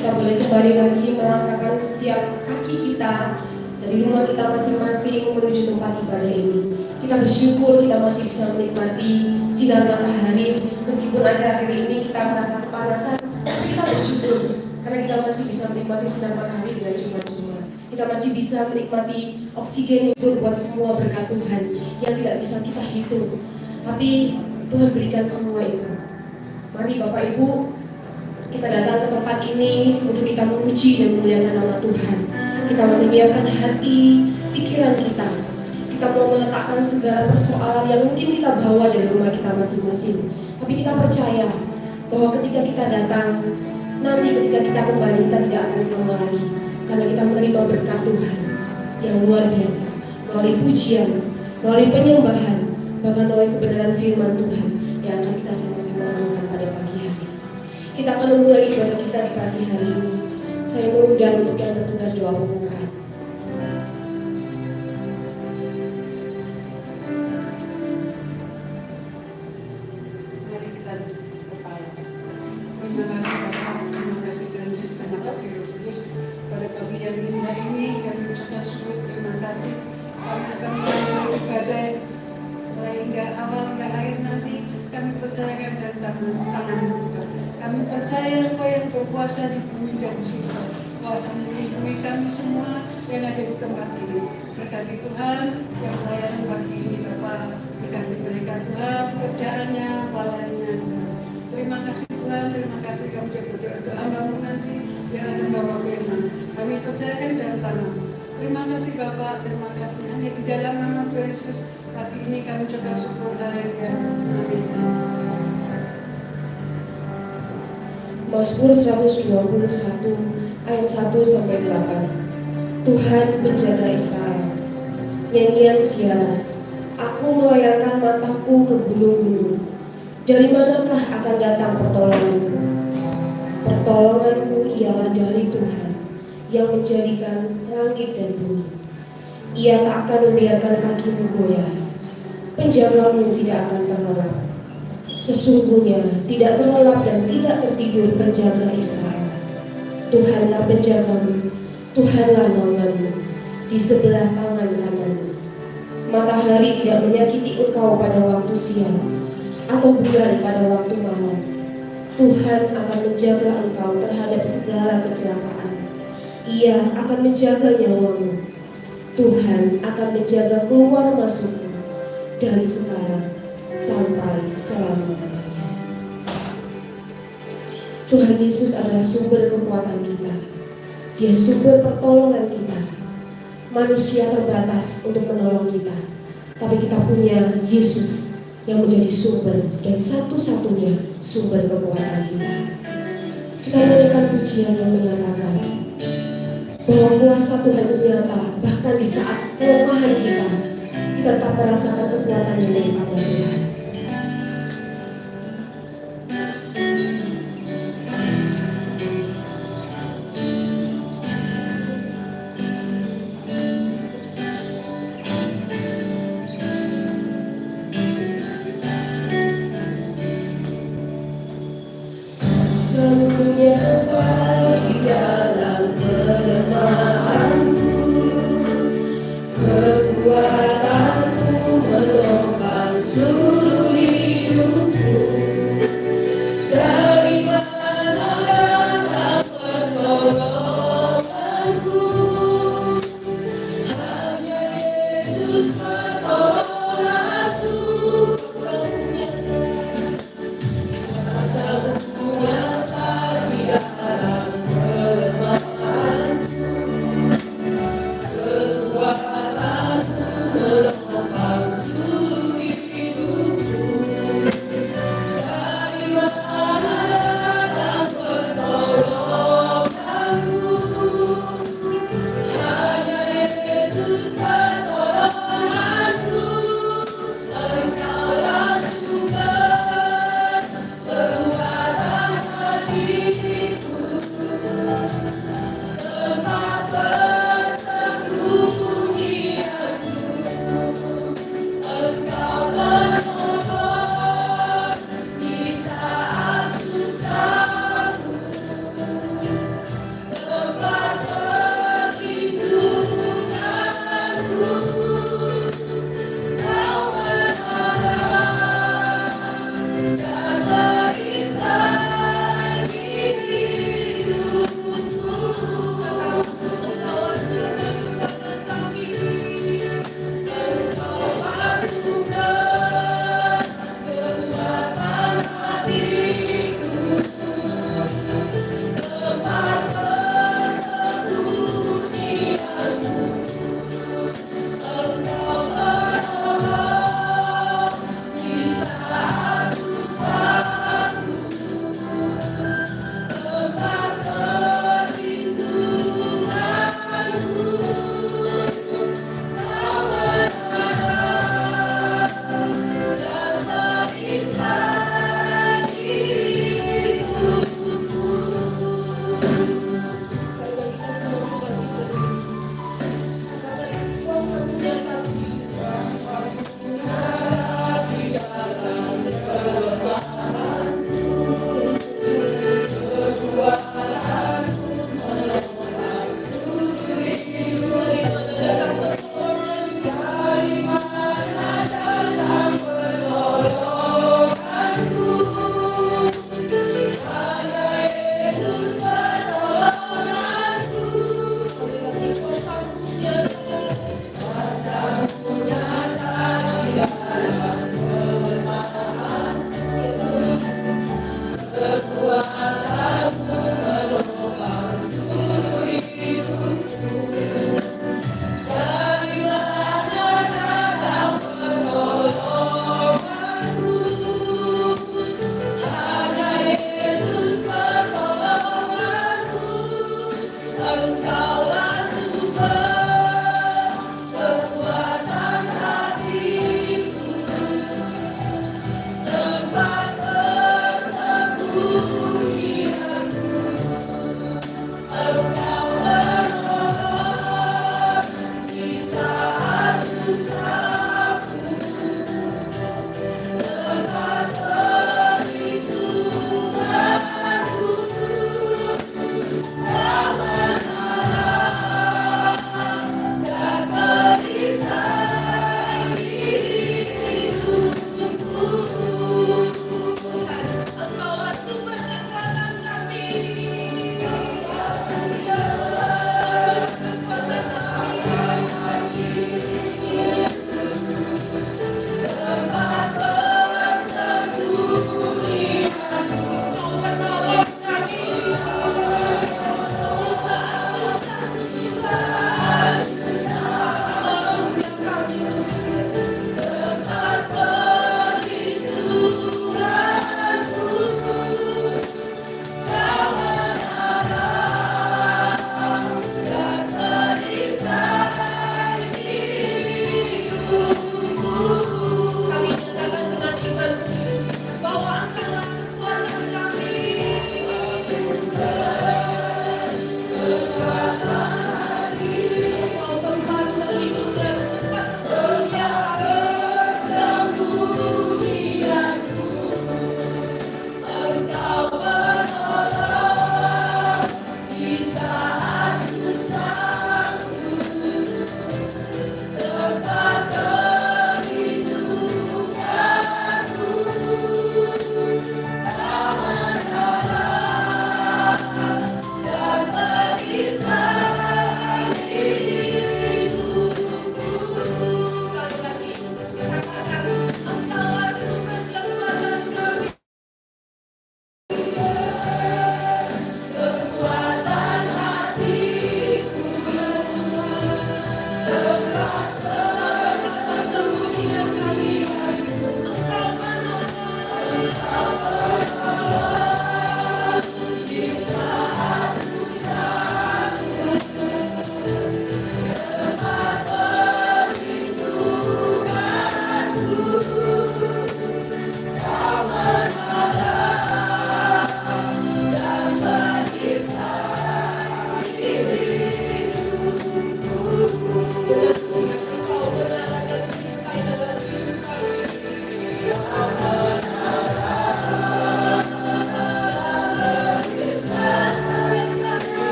kita boleh kembali lagi melangkahkan setiap kaki kita dari rumah kita masing-masing menuju tempat ibadah ini. Kita bersyukur kita masih bisa menikmati sinar matahari, meskipun akhir-akhir ini kita merasa kepanasan, tapi kita bersyukur karena kita masih bisa menikmati sinar matahari dengan cuma-cuma. Kita masih bisa menikmati oksigen yang buat semua berkat Tuhan yang tidak bisa kita hitung, tapi Tuhan berikan semua itu. Mari Bapak Ibu, kita datang ke tempat ini untuk kita memuji dan memuliakan nama Tuhan. Kita mau menyiapkan hati, pikiran kita. Kita mau meletakkan segala persoalan yang mungkin kita bawa dari rumah kita masing-masing. Tapi kita percaya bahwa ketika kita datang, nanti ketika kita kembali, kita tidak akan sama lagi. Karena kita menerima berkat Tuhan yang luar biasa. Melalui pujian, melalui penyembahan, bahkan melalui kebenaran firman Tuhan yang akan kita sama-sama lakukan pada pagi hari. Kita akan memulai ibadah kita di pagi hari ini. Saya mengundang untuk yang bertugas doa pembukaan. Mari kita berdoa. Terima kasih Bapak, terima kasih Tuhan Yesus, terima kasih Roh Kudus. Pada pagi yang indah ini kami ucapkan syukur, terima kasih karena kami melakukan ibadah hingga awal hingga akhir nanti. Kami percayakan dan tangan kami percaya Engkau yang berkuasa di bumi dan di surga, kuasa melindungi kami semua yang ada di tempat ini. Berkati Tuhan yang melayani pagi ini Bapak, berkati mereka Tuhan, pekerjaannya, pelayanannya. Terima kasih Tuhan, terima kasih kami jaga doa hambamu nanti yang akan bawa firman. Kami percayakan dan tanam. Terima kasih Bapak, terima kasih. Hanya di dalam nama Tuhan Yesus pagi ini kami coba syukur. Haleluya. Amin. Mazmur 121 ayat 1 sampai 8. Tuhan penjaga Israel. Nyanyian siara. Aku melayangkan mataku ke gunung-gunung. Dari manakah akan datang pertolonganku? Pertolonganku ialah dari Tuhan yang menjadikan langit dan bumi. Ia tak akan membiarkan kakimu goyah. Penjagamu tidak akan terlelap. Sesungguhnya tidak terlelap dan tidak tertidur penjaga Israel. Tuhanlah penjagamu, Tuhanlah naunganmu di sebelah tangan kananmu. Matahari tidak menyakiti engkau pada waktu siang, atau bulan pada waktu malam. Tuhan akan menjaga engkau terhadap segala kecelakaan. Ia akan menjaga nyawamu. Tuhan akan menjaga keluar masukmu dari sekarang sampai selama-lamanya. Tuhan Yesus adalah sumber kekuatan kita. Dia sumber pertolongan kita. Manusia terbatas untuk menolong kita, tapi kita punya Yesus yang menjadi sumber dan satu-satunya sumber kekuatan kita. Kita menyanyikan pujian yang menyatakan bahwa kuasa Tuhan itu nyata, bahkan di saat kelemahan kita tetap merasakan kekuatan yang daripada Tuhan.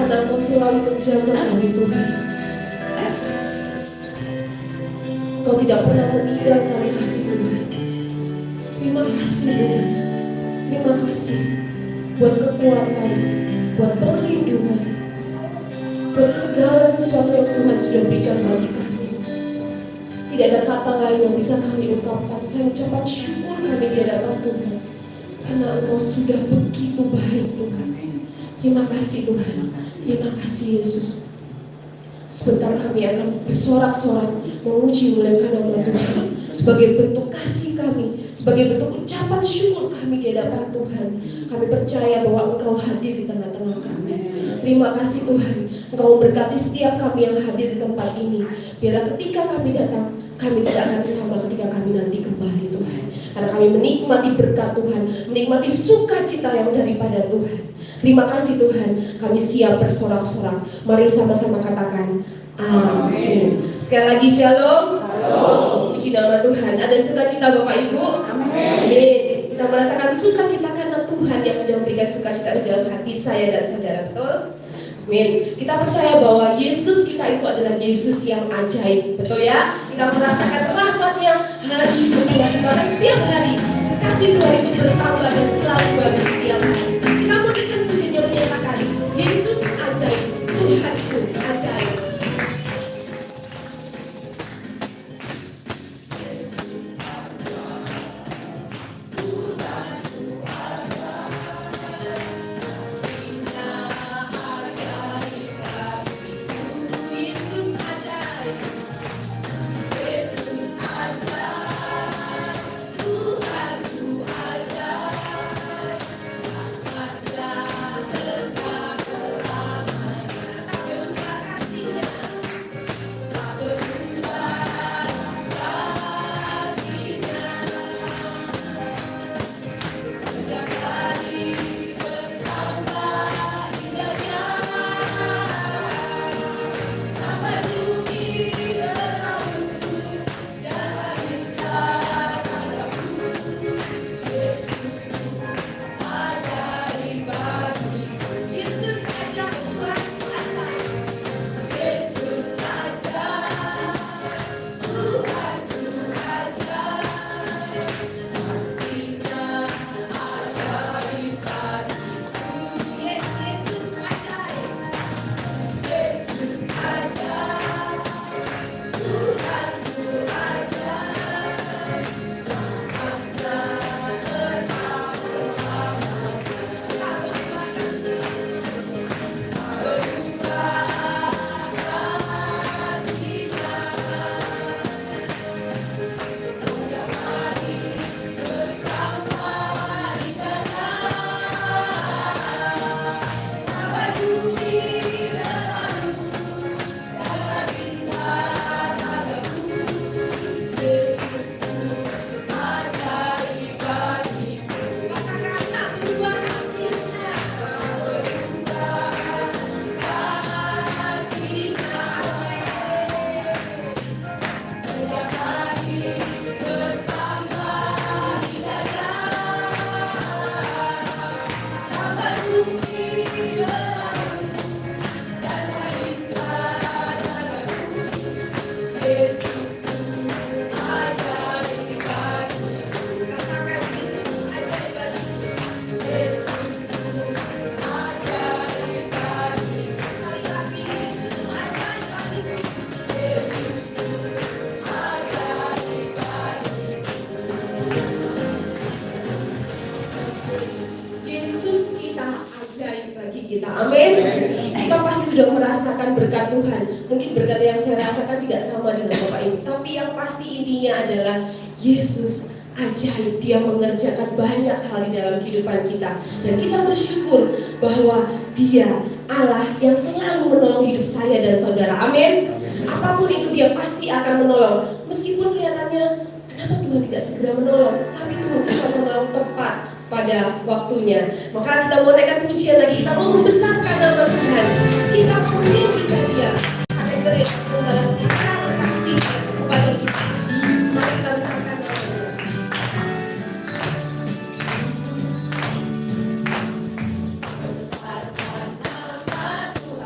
karena Engkau selalu menjaga kami Tuhan. Engkau tidak pernah meninggalkan kami Tuhan. Terima kasih Tuhan. Terima kasih buat kekuatan, buat perlindungan, buat segala sesuatu yang Tuhan sudah berikan bagi kami. Tidak ada kata lain yang bisa kami ungkapkan selain ucapan syukur kami di hadapan Tuhan, karena Engkau sudah begitu baik Tuhan. Terima kasih Tuhan. Terima kasih Yesus. Sebentar kami akan bersorak-sorak memuji muliakan nama Tuhan sebagai bentuk kasih kami, sebagai bentuk ucapan syukur kami di hadapan Tuhan. Kami percaya bahwa Engkau hadir di tengah-tengah kami. Terima kasih Tuhan, Engkau memberkati setiap kami yang hadir di tempat ini. Biarlah ketika kami datang, kami tidak akan sama ketika kami nanti kembali Tuhan. Karena kami menikmati berkat Tuhan, menikmati sukacita yang daripada Tuhan. Terima kasih Tuhan, kami siap bersorak-sorak. Mari sama-sama katakan amin. Sekali lagi shalom. Puji nama Tuhan. Ada sukacita Bapak Ibu? Amin. Kita merasakan sukacita karena Tuhan yang sedang memberikan sukacita di dalam hati saya dan saudara. Betul? Amin. Kita percaya bahwa Yesus kita itu adalah Yesus yang ajaib. Betul ya? Kita merasakan rahmat-Nya hari demi hari. Bahkan setiap hari kasih Tuhan itu bertambah dan selalu baru setiap hari. Kita memberikan pujinya menyatakan Yesus ajaib, Tuhan itu ajaib. sudah merasakan berkat Tuhan. Mungkin berkat yang saya rasakan tidak sama dengan Bapak Ibu, tapi yang pasti intinya adalah Yesus ajaib. Dia mengerjakan banyak hal di dalam kehidupan kita, dan kita bersyukur bahwa Dia Allah yang selalu menolong hidup saya dan saudara. Amin. Apapun itu Dia pasti akan menolong. Meskipun kelihatannya kenapa Tuhan tidak segera menolong, tapi Tuhan bisa menolong tepat pada waktunya. Maka kita mau naikkan pujian lagi, kita mau membesarkan nama Tuhan, kita meninggikan Dia. Agar Dia membalas besar kasih kepada kita. Mari kita besarkan nama Tuhan. Besarkan nama Tuhan.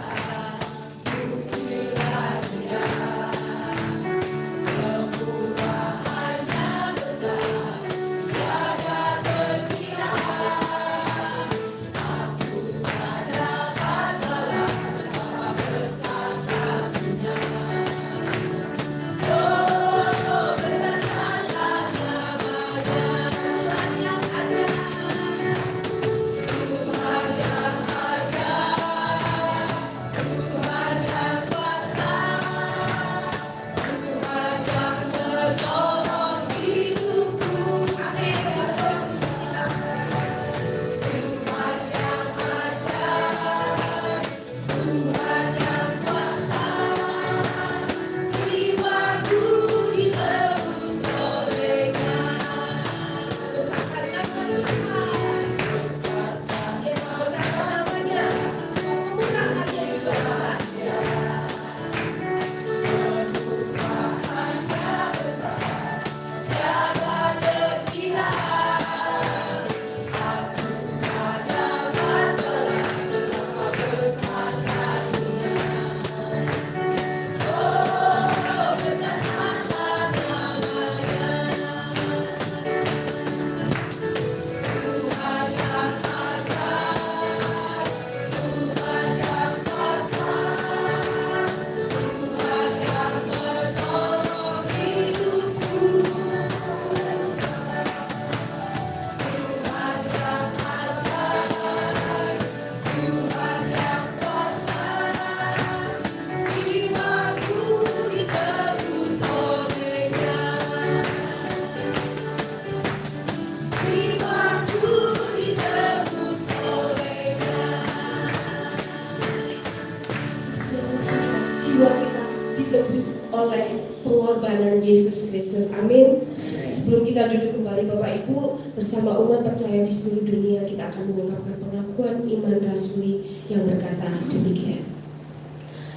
oleh pengorbanan Yesus Kristus. Amin. Sebelum kita duduk kembali Bapak Ibu, bersama umat percaya di seluruh dunia, kita akan mengungkapkan pengakuan iman rasuli yang berkata demikian.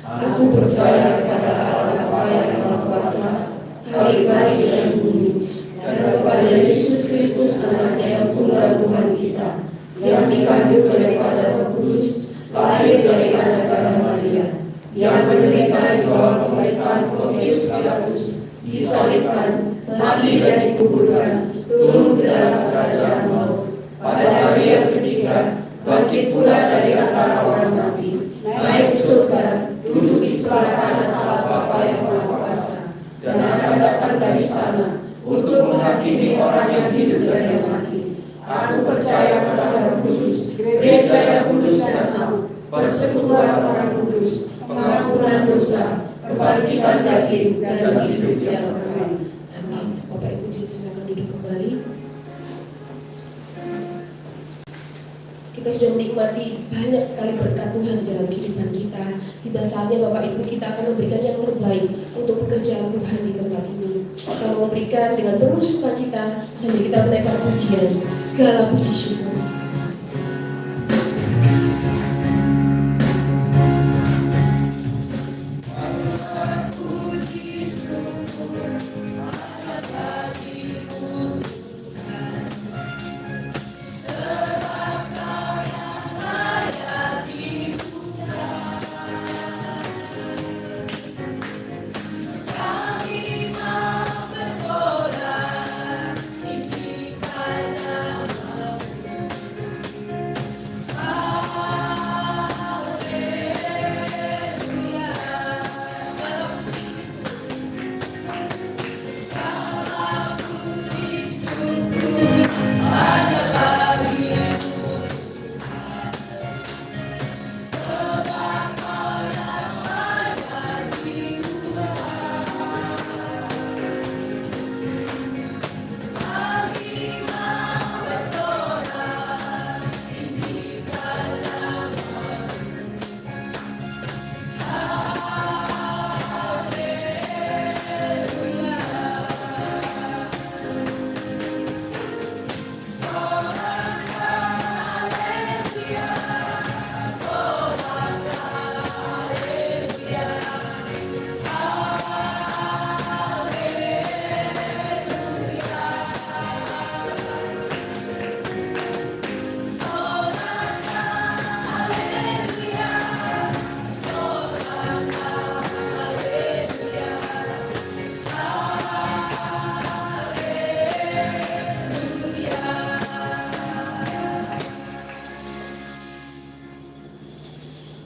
Aku percaya kepada Allah Bapa yang Maha Kuasa, Khalik dan bumi, dan kepada Yesus Kristus anaknya yang tunggal Tuhan kita, yang dikandung daripada Roh Kudus, lahir dari anak darah Maria, yang menderita di bawah pemerintahan Pontius Pilatus, disalibkan, mati dan dikuburkan, turun ke dalam kerajaan maut. Pada hari yang ketiga, bangkit pula dari antara orang mati, naik ke surga, duduk di sebelah kanan Allah Bapa yang Maha Kuasa, dan akan datang dari sana untuk menghakimi orang yang hidup dan yang mati. Aku percaya kepada Roh Kudus, gereja yang kudus dan am, persekutuan orang kudus, pengampunan dosa, kebangkitan daging, dan hidup yang kekal. Amin. Bapak Ibu silakan duduk kembali. Kita sudah menikmati banyak sekali berkat Tuhan dalam kehidupan kita. Tiba saatnya Bapak Ibu kita akan memberikan yang terbaik untuk pekerjaan Tuhan di tempat ini. Kita memberikan dengan penuh sukacita sambil kita menaikkan pujian, segala puji syukur.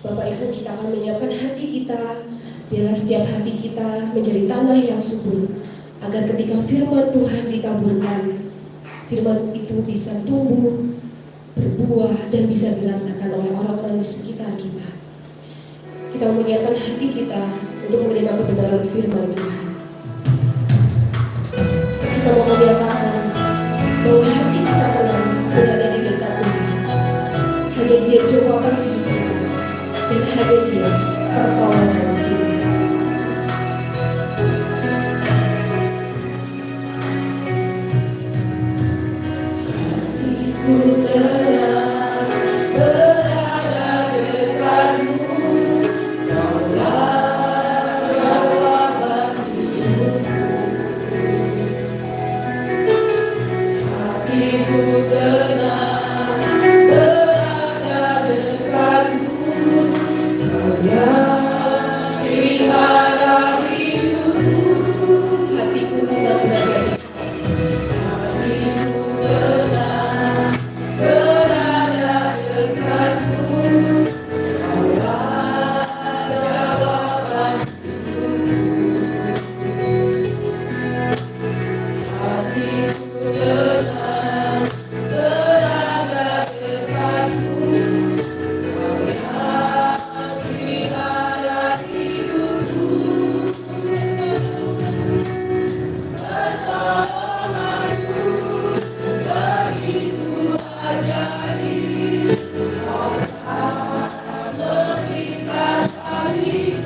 Bapak Ibu, kita akan menyiapkan hati kita, biarlah setiap hati kita menjadi tanah yang subur, agar ketika firman Tuhan ditaburkan, firman itu bisa tumbuh, berbuah, dan bisa dirasakan oleh orang-orang di sekitar kita. Kita menyiapkan hati kita untuk menerima kebenaran firman Tuhan. Kita mau menyatakan bahwa hati kita tenang berada di dekat Tuhan. Hanya Dia jawaban hidup kita, dan hanya Dia pertolongan kita. Hatiku tenang berada dekatmu, Kaulah jawaban hidupku. Hatiku tenang berada dekatmu, Kau yang pelihara hidupku. Hatiku tenang berada Hatiku tenang berada dekatmu, Kaulah jawaban hatiku tenang berada dekatmu, Kau yang pelihara hidupku. Pertolonganmu begitu ajaib, Kau tak meminta dariku.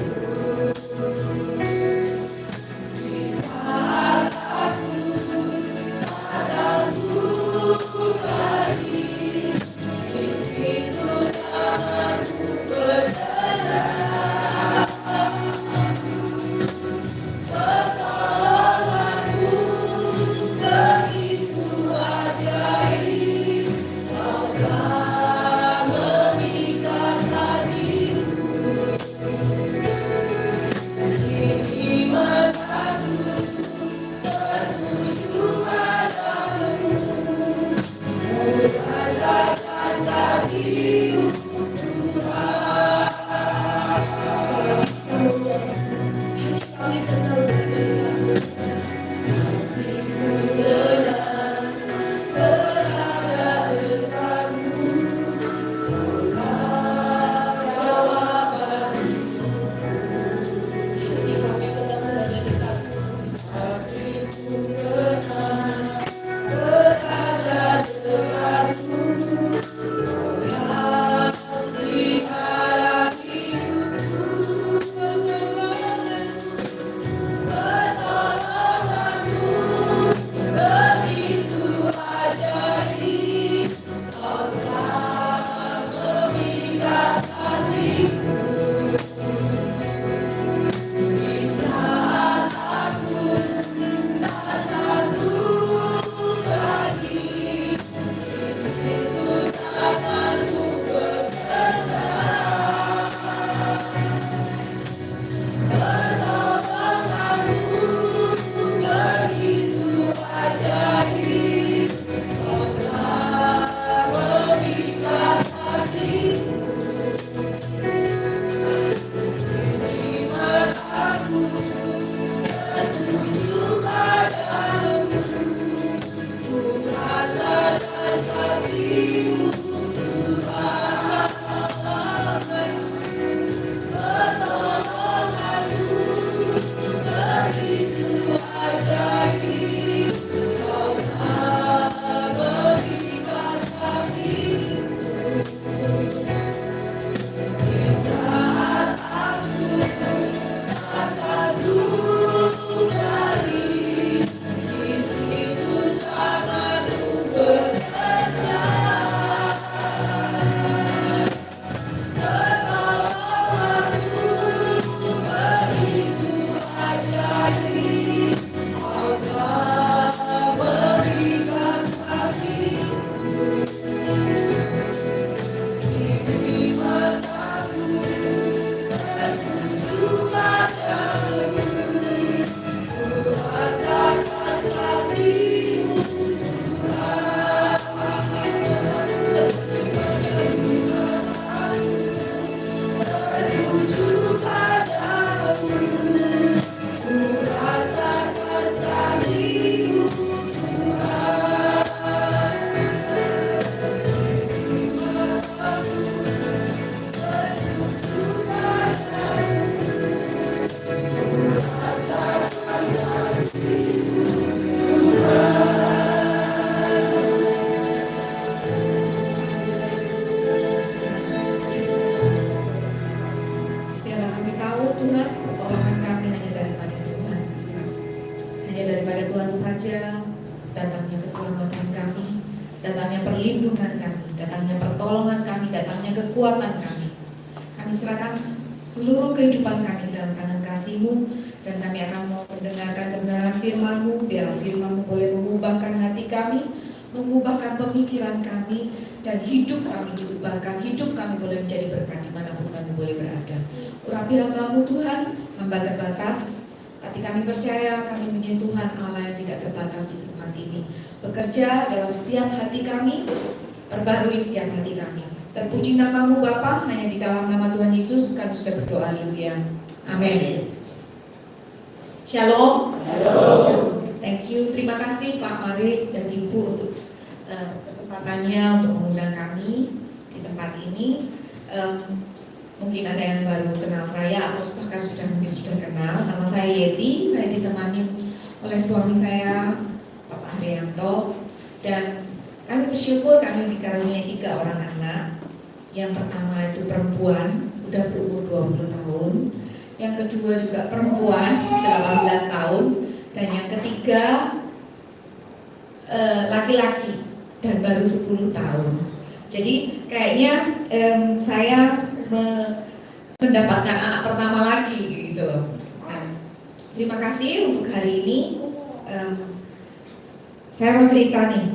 Biarlah kami tahu Tuhan, pertolongan kami hanya daripada Tuhan. Hanya daripada Tuhan saja datangnya keselamatan kami, datangnya perlindungan kami, datangnya pertolongan kami, datangnya kekuatan kami. Kami serahkan seluruh kehidupan kami dalam tangan kasih-Mu, dan kami akan mau mendengarkan kebenaran firman-Mu. Biar firman-Mu boleh mengubahkan hati kami, mengubahkan pemikiran kami, dan hidup kami diubahkan, hidup kami boleh menjadi berkat dimanapun kami boleh berada. Urapi hamba-Mu Tuhan, hamba terbatas, tapi kami percaya kami punya Tuhan Allah yang tidak terbatas di tempat ini. Bekerja dalam setiap hati kami, perbarui setiap hati kami. Terpuji nama-Mu Bapa, hanya di dalam nama Tuhan Yesus kami sudah berdoa, haleluya. Amin. Shalom. Shalom. Thank you, terima kasih Pak Maris dan Ibu untuk kesempatannya untuk mengundang kami di tempat ini. Mungkin ada yang baru kenal saya atau bahkan mungkin sudah kenal. Nama saya Yeti, saya ditemani oleh suami saya Bapak Haryanto, dan kami bersyukur kami dikaruniai 3 orang anak. Yang pertama itu perempuan, udah berumur 20 tahun. Yang kedua juga perempuan, 18 tahun. Dan yang ketiga laki-laki dan baru 10 tahun. Jadi kayaknya saya mendapatkan anak pertama lagi gitu. Nah, terima kasih untuk hari ini. Saya mau cerita nih.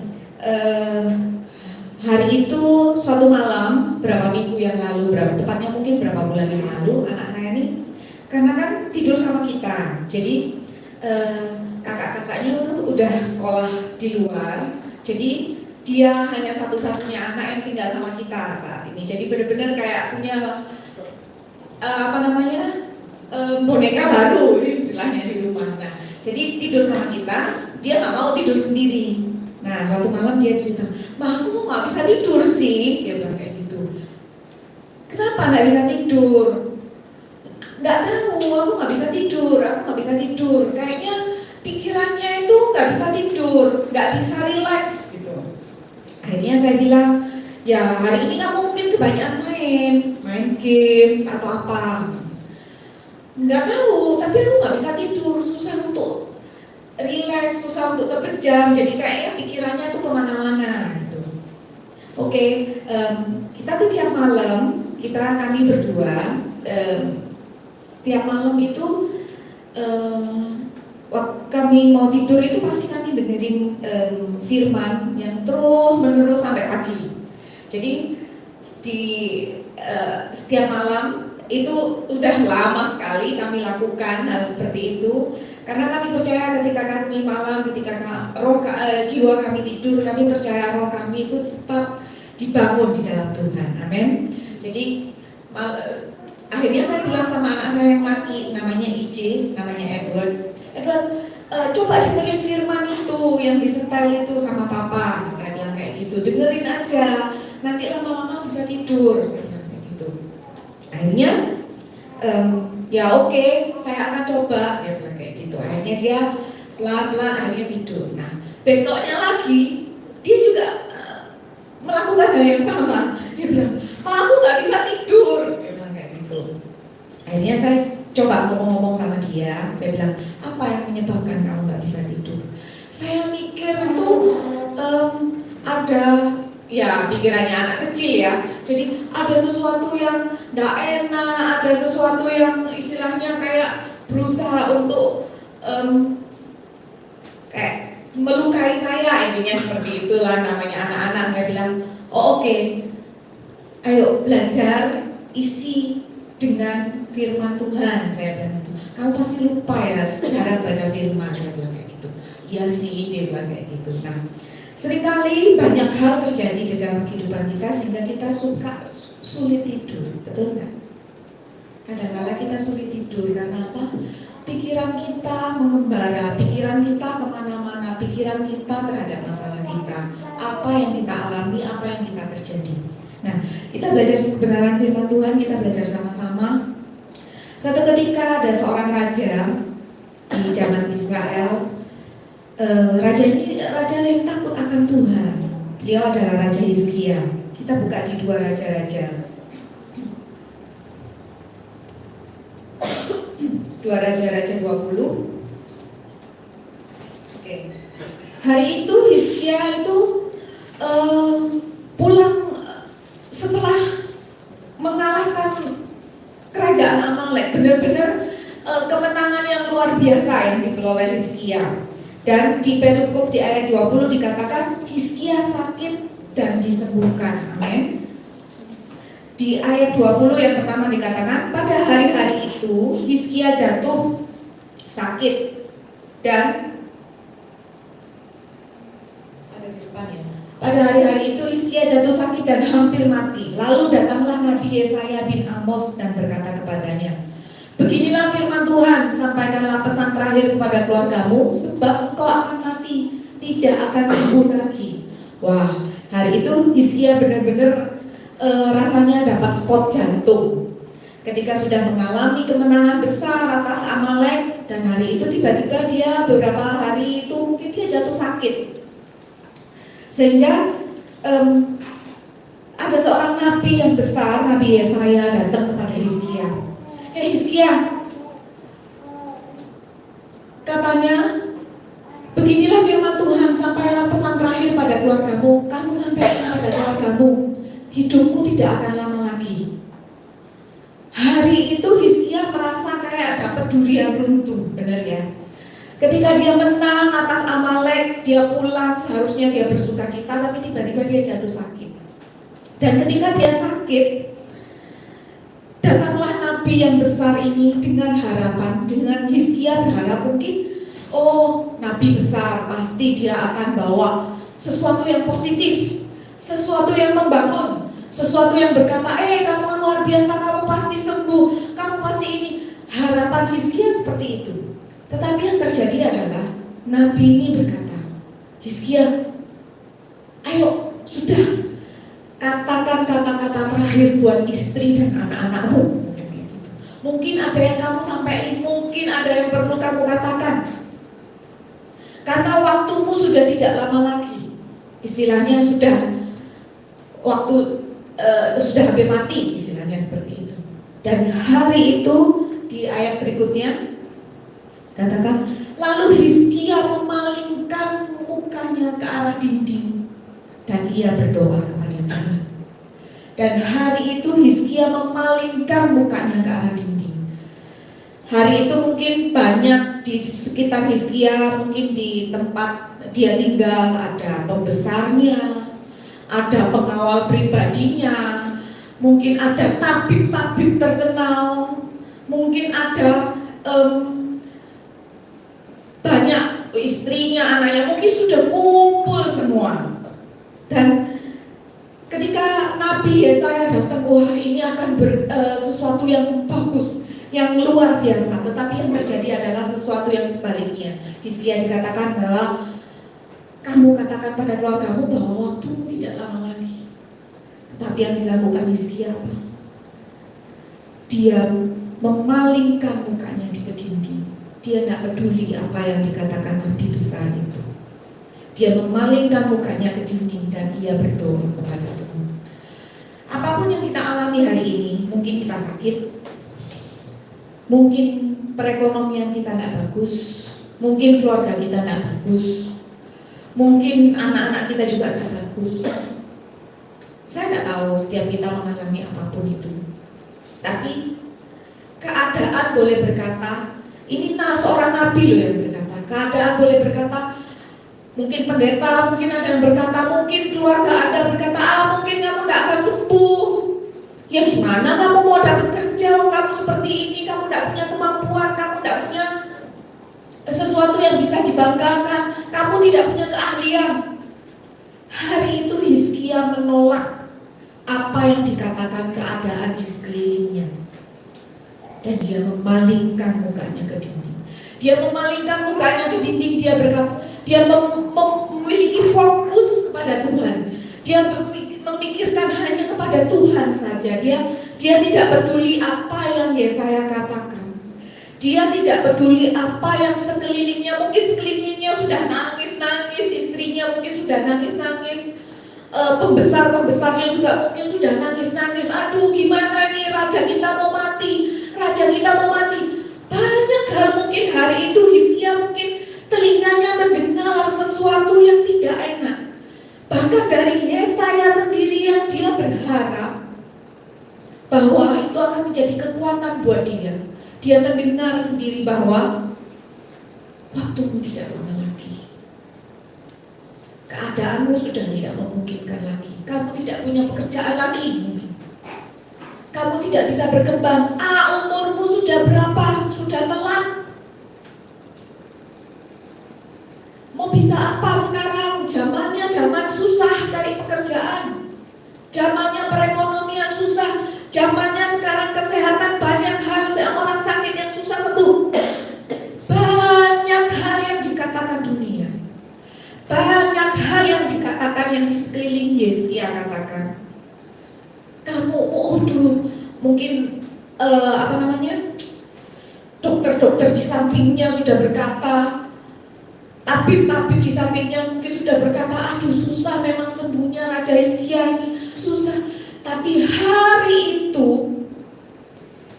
Hari itu suatu malam berapa minggu yang lalu, tepatnya mungkin berapa bulan yang lalu, anak saya nih karena kan tidur sama kita. Jadi kakak-kakaknya itu udah sekolah di luar. Jadi dia hanya satu-satunya anak yang tinggal sama kita saat ini. Jadi benar-benar kayak punya boneka baru istilahnya di rumah. Nah, jadi tidur sama kita, dia nggak mau tidur sendiri. Nah, suatu malam dia cerita, "Ma, aku nggak bisa tidur sih," dia bilang kayak gitu. "Kenapa nggak bisa tidur?" "Nggak tahu, aku nggak bisa tidur. Kayaknya pikirannya itu nggak bisa tidur, nggak bisa rileks gitu." Akhirnya saya bilang, "Ya hari ini kamu mungkin kebanyakan main games atau apa." "Nggak tahu, tapi aku nggak bisa tidur, susah untuk rileks, susah untuk terpejam, jadi kayaknya pikirannya tuh kemana-mana gitu." Oke, kita tuh tiap malam, kami berdua setiap malam itu waktu kami mau tidur itu pasti kami dengerin firman yang terus menerus sampai pagi. Jadi di setiap malam itu udah lama sekali kami lakukan hal seperti itu, karena kami percaya ketika kami malam, ketika jiwa kami tidur, kami percaya roh kami itu tetap dibangun di dalam Tuhan. Amin. Jadi akhirnya saya bilang sama anak saya yang laki, namanya IJ, namanya Edward, coba dengerin firman itu yang disetel itu sama papa. Saya bilang kayak gitu, dengerin aja, nanti lama-lama bisa tidur. Saya bilang kayak gitu. Akhirnya ya oke, saya akan coba, dia bilang kayak gitu. Akhirnya dia pelan-pelan akhirnya tidur. Nah, besoknya lagi dia juga melakukan hal yang sama. Dia bilang, "Ma, aku nggak bisa tidur." Dia bilang kayak gitu. Akhirnya saya coba ngomong-ngomong sama dia. Saya bilang, "Apa yang menyebabkan kamu nggak bisa tidur?" Saya mikir itu ada, ya pikirannya anak kecil ya. Jadi ada sesuatu yang nggak enak, ada sesuatu yang istilahnya kayak berusaha untuk kayak melukai saya, intinya seperti itulah namanya anak-anak. Saya bilang, "Oh oke, ayo belajar isi dengan firman Tuhan. Saya bilang gitu. Kamu pasti lupa ya secara baca firman, saya bilang kayak gitu. Iya sih, dia bilang kayak gitu. Nah, seringkali banyak hal terjadi di dalam kehidupan kita sehingga kita suka sulit tidur, betul nggak? Kadang-kala kita sulit tidur karena apa? Pikiran kita mengembara, pikiran kita kemana-mana, pikiran kita terhadap masalah kita, apa yang kita alami, apa yang kita terjadi. Nah, kita belajar kebenaran firman Tuhan, kita belajar sama-sama. Suatu ketika ada seorang raja di zaman Israel. Raja ini raja yang takut akan Tuhan. Beliau adalah Raja Hizkia. Kita buka di 2 Raja-Raja. 2 Raja-Raja 20. Oke. Hari itu Hizkia itu pulang setelah mengalahkan kerajaan Amalek. Benar-benar kemenangan yang luar biasa yang diperoleh Hizkia. Dan di Perikop di ayat 20 dikatakan Hizkia sakit dan disembuhkan. Amin. Di ayat 20 yang pertama dikatakan pada hari-hari itu Hizkia jatuh sakit dan ada di depan ya. Pada hari-hari itu Hizkia jatuh sakit dan hampir mati. Lalu datanglah Nabi Yesaya bin Amos dan berkata kepadanya, beginilah firman Tuhan, sampaikanlah pesan terakhir kepada keluargamu, sebab engkau akan mati, tidak akan sembuh lagi. Wah, hari itu Hizkia benar-benar rasanya dapat spot jantung. Ketika sudah mengalami kemenangan besar atas Amalek, dan hari itu tiba-tiba dia beberapa hari itu mungkin dia jatuh sakit. Sehingga ada seorang nabi yang besar, Nabi Yesaya datang kepada Hizkia. Hizkia, katanya, beginilah firman Tuhan, sampailah pesan terakhir pada keluargamu. Kamu sampaikan pada keluargamu, hidupmu tidak akan lama lagi. Hari itu Hizkia merasa kayak dapat durian runtuh, benar ya? Ketika dia menang atas Amalek, dia pulang, seharusnya dia bersuka cita, tapi tiba-tiba dia jatuh sakit. Dan ketika dia sakit, datanglah nabi yang besar ini dengan harapan, dengan Hizkia berharap mungkin, oh nabi besar pasti dia akan bawa sesuatu yang positif, sesuatu yang membangun, sesuatu yang berkata, kamu luar biasa, kamu pasti sembuh, kamu pasti ini. Harapan Hizkia seperti itu. Tetapi yang terjadi adalah nabi ini berkata, Hizkia, ayo sudah, katakan kata-kata terakhir buat istri dan anak-anakmu. Mungkin ada yang kamu sampaikan, mungkin ada yang perlu kamu katakan. Karena waktumu sudah tidak lama lagi. Istilahnya sudah waktu sudah hampir mati, istilahnya seperti itu. Dan hari itu di ayat berikutnya katakan, lalu Hizkia memalingkan mukanya ke arah dinding dan ia berdoa kepada Tuhan. Dan hari itu Hizkia memalingkan mukanya ke arah dinding. Hari itu mungkin banyak di sekitar Hizkia, mungkin di tempat dia tinggal ada pembesarnya, ada pengawal pribadinya, mungkin ada tabib-tabib terkenal, mungkin ada banyak istrinya, anaknya, mungkin sudah kumpul semua. Dan ketika Nabi Yesaya datang, wah ini akan sesuatu yang bagus, yang luar biasa. Tetapi yang terjadi adalah sesuatu yang sebaliknya. Hizkia dikatakan bahwa kamu katakan pada keluargamu bahwa waktumu tidak lama lagi. Tetapi yang dilakukan Hizkia apa? Dia memalingkan mukanya di dinding. Dia tidak peduli apa yang dikatakan Nabi besar itu. Dia memalingkan mukanya ke dinding dan ia berdoa kepada Tuhan. Apapun yang kita alami hari ini, mungkin kita sakit, mungkin perekonomian kita tidak bagus, mungkin keluarga kita tidak bagus, mungkin anak-anak kita juga tidak bagus. Saya tidak tahu setiap kita mengalami apapun itu. Tapi keadaan boleh berkata, ini seorang nabi loh yang berkata, keadaan boleh berkata, mungkin pendeta, mungkin ada yang berkata, mungkin keluarga Anda berkata, mungkin kamu tidak akan sembuh. Ya gimana kamu mau dapat kerja, kamu seperti ini, kamu tidak punya kemampuan, kamu tidak punya sesuatu yang bisa dibanggakan, kamu tidak punya keahlian. Hari itu Hizkia menolak apa yang dikatakan keadaan di sekelilingnya. Dan dia memalingkan mukanya ke dinding. Dia memalingkan mukanya ke dinding, dia berkata, dia memiliki fokus kepada Tuhan. Dia memikirkan hanya kepada Tuhan saja. Dia tidak peduli apa yang Yesaya katakan. Dia tidak peduli apa yang sekelilingnya. Mungkin sekelilingnya sudah nangis-nangis, istrinya mungkin sudah nangis-nangis, pembesar-pembesarnya juga mungkin sudah nangis-nangis. Aduh, gimana nih, raja kita mau mati, raja kita mau mati. Banyak hal mungkin hari itu Hizkia mungkin telinganya mendengar sesuatu yang tidak enak. Bahkan dari Yesaya sendiri yang dia berharap bahwa itu akan menjadi kekuatan buat dia. Dia mendengar sendiri bahwa waktumu tidak lama lagi. Keadaanmu sudah tidak memungkinkan lagi. Kamu tidak punya pekerjaan lagi mungkin. Kamu tidak bisa berkembang. Umurmu sudah berapa? Sudah telat. Mau bisa apa sekarang? Zamannya zaman susah cari pekerjaan. Zamannya perekonomian susah. Zamannya sekarang kesehatan banyak hal, orang sakit yang susah sembuh. Banyak hal yang dikatakan dunia. Banyak hal yang dikatakan yang di sekeliling Hizkia katakan. Kamu mungkin dokter-dokter di sampingnya sudah berkata, tabib-tabib di sampingnya mungkin sudah berkata, aduh susah memang sembuhnya Raja Hizkia ini, susah. Tapi hari itu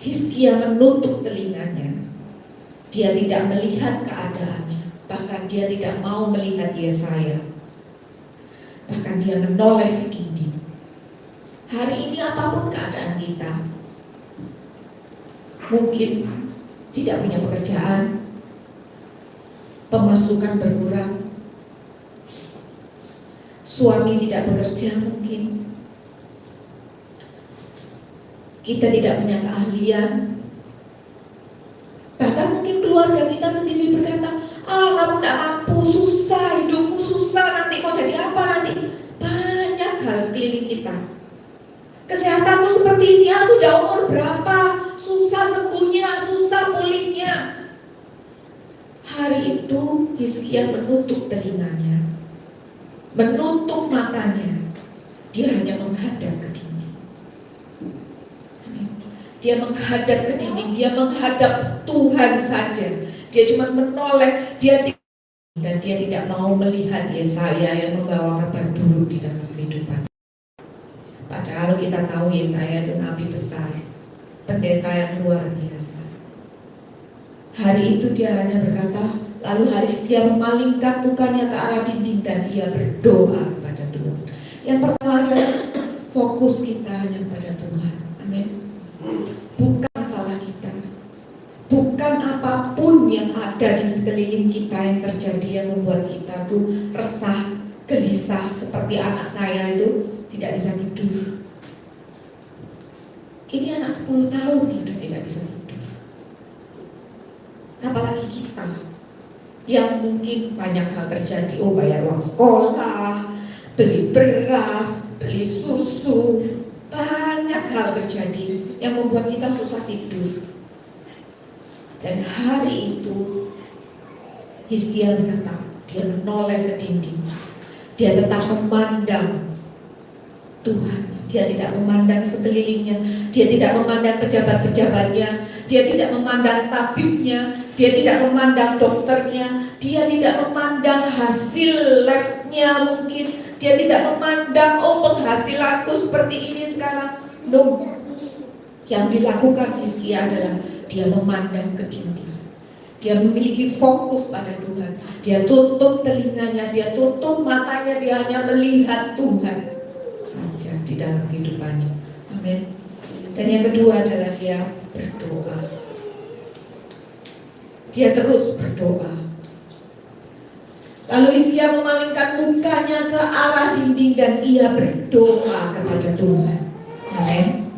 Hizkia menutup telinganya. Dia tidak melihat keadaannya. Bahkan dia tidak mau melihat Yesaya. Bahkan dia menoleh ke dinding. Hari ini apapun keadaan kita, mungkin tidak punya pekerjaan, pemasukan berkurang, suami tidak bekerja mungkin, kita tidak punya keahlian, bahkan mungkin keluarga kita sendiri berkata, kamu tidak mampu, susah, hidupmu susah, nanti mau jadi apa nanti. Banyak hal sekeliling kita. Kesehatanmu seperti ini, sudah umur berapa, susah sembuhnya, susah pulihnya. Hari itu Hizkia menutup telinganya, menutup matanya. Dia hanya menghadap ke dinding. Dia menghadap ke dinding, dia menghadap Tuhan saja. Dia cuma menoleh, dan dia tidak mau melihat Yesaya yang membawa kabar buruk di dalam kehidupan. Padahal kita tahu Yesaya itu nabi besar, pendeta yang luar biasa. Hari itu dia hanya berkata, lalu Hizkia memalingkan mukanya ke arah dinding dan ia berdoa kepada Tuhan. Yang pertama adalah fokus kita hanya kepada Tuhan. Amin. Bukan masalah kita, bukan apapun yang ada di sekeliling kita yang terjadi yang membuat kita tuh resah, gelisah. Seperti anak saya itu tidak bisa tidur. Ini anak 10 tahun sudah tidak bisa tidur. Apalagi kita yang mungkin banyak hal terjadi. Bayar uang sekolah, beli beras, beli susu. Banyak hal terjadi yang membuat kita susah tidur. Dan hari itu Hizkia berkata, dia menoleh ke dinding. Dia tetap memandang Tuhan. Dia tidak memandang sekelilingnya. Dia tidak memandang pejabat-pejabatnya. Dia tidak memandang tabibnya. Dia tidak memandang dokternya. Dia tidak memandang hasil labnya mungkin. Dia tidak memandang, penghasilanku seperti ini sekarang. No. Yang dilakukan Hizkia adalah dia memandang ke dinding. Dia memiliki fokus pada Tuhan. Dia tutup telinganya, dia tutup matanya, dia hanya melihat Tuhan saja di dalam kehidupannya. Amin. Dan yang kedua adalah dia berdoa. Dia terus berdoa. Lalu Hizkia memalingkan mukanya ke arah dinding dan ia berdoa kepada Tuhan. Amin.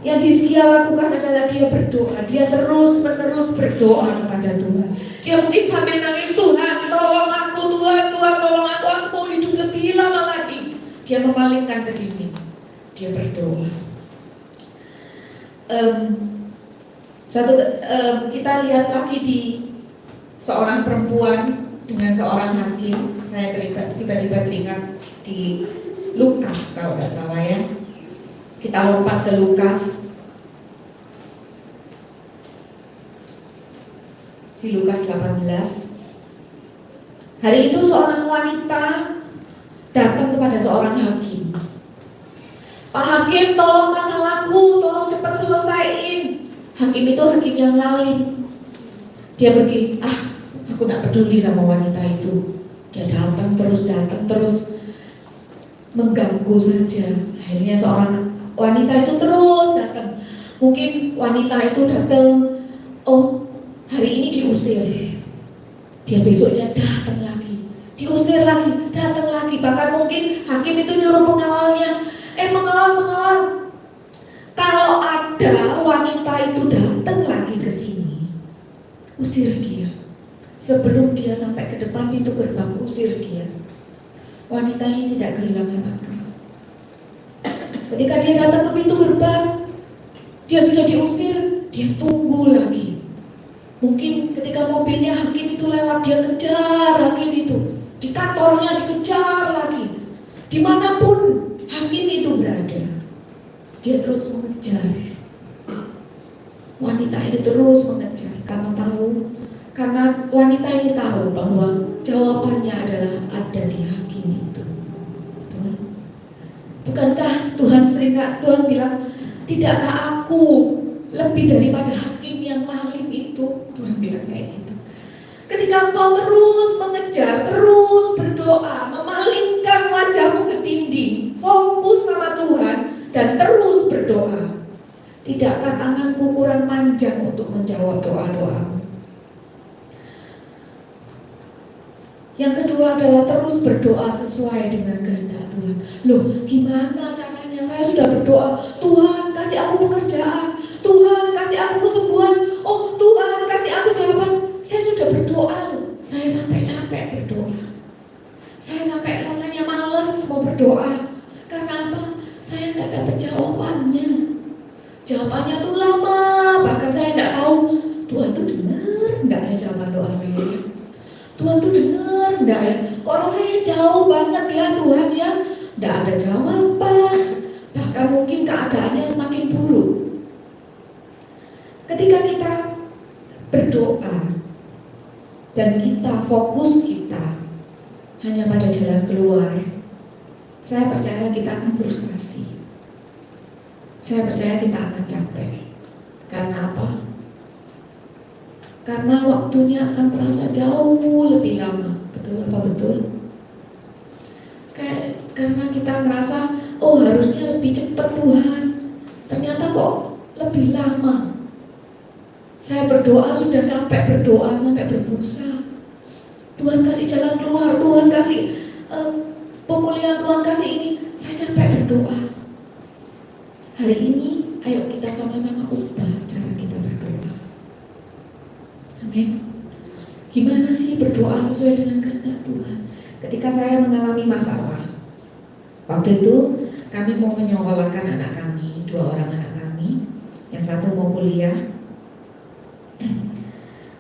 Yang Hizkia lakukan adalah dia berdoa. Dia terus-menerus berdoa kepada Tuhan. Dia mungkin sambil nangis, Tuhan tolong aku, Tuhan tolong aku mau hidup lebih lama lagi. Dia memalingkan ke dinding. Dia berdoa. Kita lihat lagi di seorang perempuan dengan seorang hakim. Saya tiba-tiba teringat di Lukas kalau nggak salah ya. Kita lompat ke Lukas. Di Lukas 18. Hari itu seorang wanita datang kepada seorang hakim. Pak Hakim, tolong masalahku, tolong cepat selesaiin. Hakim itu hakim yang lalim. Dia pergi, aku gak peduli sama wanita itu. Dia datang terus mengganggu saja. Akhirnya seorang wanita itu terus datang. Mungkin wanita itu datang, oh hari ini diusir. Dia besoknya datang lagi, diusir lagi, datang lagi. Bahkan mungkin hakim itu nyuruh pengawalnya, mengawal. Kalau ada wanita itu datang lagi ke sini, usir dia. Sebelum dia sampai ke depan pintu gerbang, usir dia. Wanita ini tidak kehilangan akal. Ketika dia datang ke pintu gerbang, dia sudah diusir, dia tunggu lagi. Mungkin ketika mobilnya hakim itu lewat, dia kejar hakim itu. Di kantornya dikejar lagi. Dimanapun hakim itu berada, dia terus mengejar. Wanita ini terus mengejar karena wanita ini tahu bahwa jawabannya adalah ada di hakim itu. Tuhan, bukankah Tuhan bilang, tidakkah aku lebih daripada hakim yang lalim itu? Tuhan bilang kayak gitu. Ketika engkau terus mengejar, terus berdoa, memalingkan wajahmu ke dinding, fokus sama Tuhan dan terus berdoa, tidakkah tanganku kurang panjang untuk menjawab doa-doamu? Yang kedua adalah terus berdoa sesuai dengan kehendak Tuhan. Loh, gimana caranya? Saya sudah berdoa, Tuhan kasih aku pekerjaan, Tuhan kasih aku kesembuhan, oh Tuhan kasih aku jawaban. Saya sudah berdoa, saya sampai capek berdoa. Saya sampai rasanya males mau berdoa. Karena apa? Saya tidak dapat jawabannya. Jawabannya tuh lama, bahkan saya tidak tahu Tuhan tuh dengar enggak ya jawaban doa saya. Tuhan tuh dengar enggak ya? Kok rasanya jauh banget ya Tuhan ya? Enggak ada jawaban. Bahkan mungkin keadaannya semakin buruk. Ketika kita berdoa dan kita fokus kita hanya pada jalan keluar, saya percaya kita akan frustasi. Saya percaya kita akan capek. Karena apa? Karena waktunya akan terasa jauh lebih lama. Betul apa betul? Karena kita ngerasa, oh harusnya lebih cepat Tuhan. Ternyata kok lebih lama. Saya berdoa sudah capek berdoa sampai berbusa. Tuhan kasih jalan keluar, Tuhan kasih pemulihan, Tuhan kasih ini. Saya capek berdoa. Hari ini, ayo kita sama-sama ubah cara kita berdoa. Amin. Gimana sih berdoa sesuai dengan kehendak Tuhan? Ketika saya mengalami masalah, waktu itu kami mau menyekolahkan anak kami, 2 orang anak kami. Yang satu mau kuliah.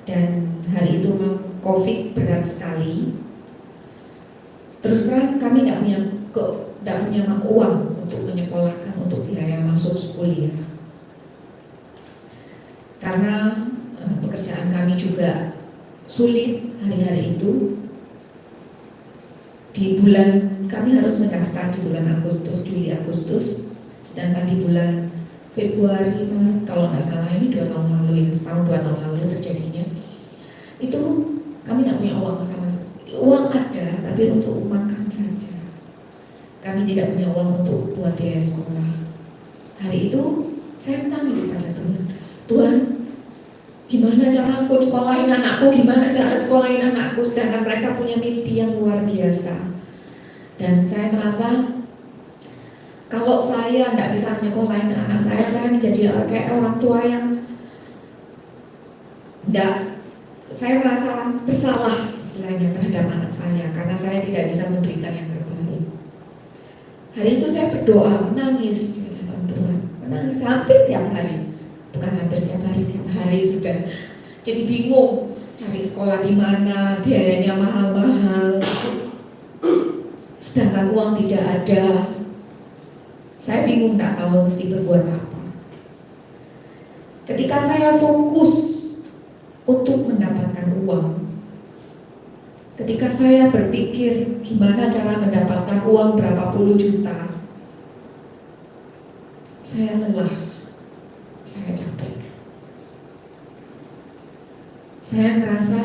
Dan hari itu memang COVID berat sekali. Terus terang kami tidak punya uang untuk menyekolahkan, untuk biaya masuk kuliah. Karena pekerjaan kami juga sulit hari-hari itu. Di bulan kami harus mendaftar di bulan Juli Agustus, sedangkan di bulan Februari, Maret, kalau nggak salah ini 2 tahun lalu, setahun 2 tahun lalu terjadinya, itu kami tidak punya uang sama sekali. Uang ada, tapi untuk makan saja. Kami tidak punya uang untuk buat biaya sekolah. Hari itu saya menangis pada Tuhan. Tuhan, gimana cara aku nyekolahin anakku, gimana cara sekolahin anakku, sedangkan mereka punya mimpi yang luar biasa. Dan saya merasa Kalau saya tidak bisa menyekolahkan anak saya menjadi kayak orang tua yang tidak, saya merasa bersalah istilahnya terhadap anak saya karena saya tidak bisa memberikan yang terbaik. Hari itu saya berdoa, menangis di hadapan Tuhan, menangis hampir tiap hari, bukan hampir tiap hari sudah. Jadi bingung cari sekolah di mana, biayanya mahal-mahal, sedangkan uang tidak ada. Saya bingung, tak tahu mesti berbuat apa. Ketika saya fokus untuk mendapatkan uang, ketika saya berpikir gimana cara mendapatkan uang berapa puluh juta, saya lelah, saya capek. Saya ngerasa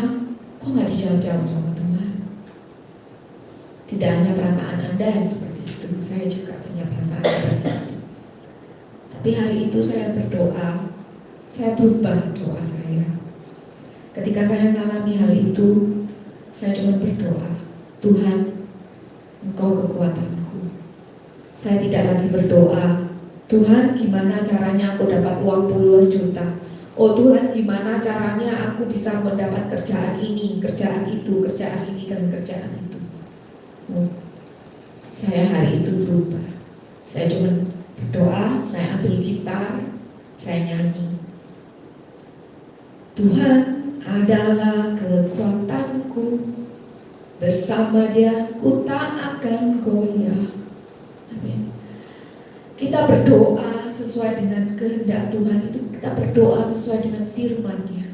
kok nggak dijawab-jawab sama Tuhan. Tidak hanya perasaan Anda yang seperti itu, saya juga punya perasaan seperti itu. Tapi hari itu saya berdoa, saya berubah doa saya. Ketika saya mengalami hal itu, saya cuma berdoa, Tuhan, Engkau kekuatanku. Saya tidak lagi berdoa, Tuhan gimana caranya aku dapat uang puluhan juta. Oh Tuhan, gimana caranya aku bisa mendapat kerjaan ini, kerjaan itu, kerjaan ini, dan kerjaan itu. Saya hari itu berubah. Saya cuma berdoa, saya ambil gitar, saya nyanyi. Tuhan adalah kekuatanku, bersama Dia ku tak akan goyah. Amin. Kita berdoa sesuai dengan kehendak Tuhan itu, kita berdoa sesuai dengan firman-Nya.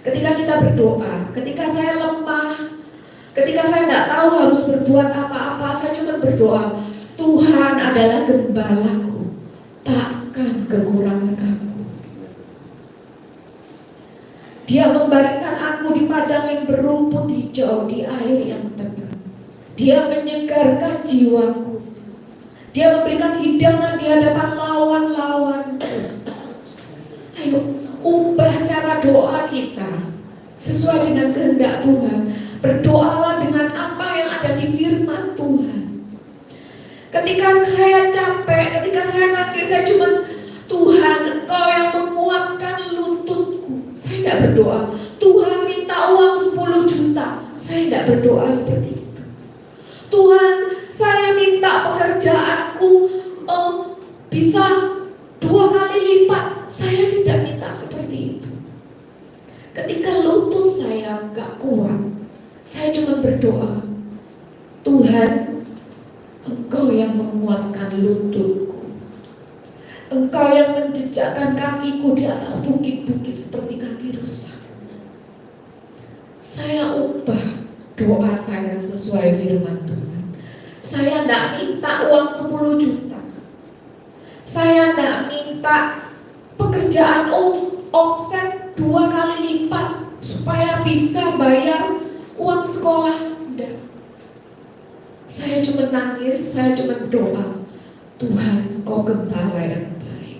Ketika kita berdoa, ketika saya lemah, ketika saya tidak tahu harus berbuat apa-apa, saya cuma berdoa, Tuhan adalah gembalaku, takkan kekurangan aku. Dia membaringkan aku di padang yang berumput hijau, di air yang tenang. Dia menyegarkan jiwaku. Dia memberikan hidangan di hadapan lawan-lawan. Ayo, ubah cara doa kita sesuai dengan kehendak Tuhan. Berdoalah dengan apa yang ada di firman Tuhan. Ketika saya capek, ketika saya nangis, saya cuma, Tuhan, Engkau yang menguatkan lututku. Saya tidak berdoa, Tuhan minta uang 10 juta. Saya tidak berdoa seperti itu. Tuhan, saya minta pekerjaanku bisa 2 kali lipat. Saya tidak minta seperti itu. Ketika lutut saya gak kuat, saya cuma berdoa, Tuhan, Engkau yang menguatkan lututku. Engkau yang menjejakkan kakiku di atas bukit-bukit seperti kaki rusa. Saya ubah doa saya sesuai firman Tuhan. Saya tidak minta uang 10 juta. Saya tidak minta pekerjaan omset 2 kali lipat supaya bisa bayar uang sekolah. Tidak. Saya cuma nangis, saya cuma doa, Tuhan, Engkau gembala yang baik.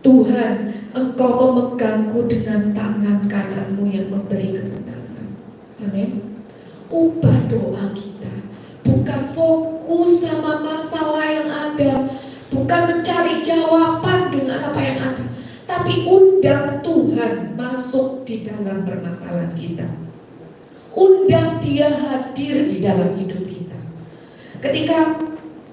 Tuhan, Engkau memegangku dengan tangan kananmu yang memberi kemenangan. Amin. Ubah doa kita. Bukan fokus sama masalah yang ada, bukan mencari jawaban dengan apa yang ada, tapi undang Tuhan masuk di dalam permasalahan kita. Undang Dia hadir di dalam hidup kita. Ketika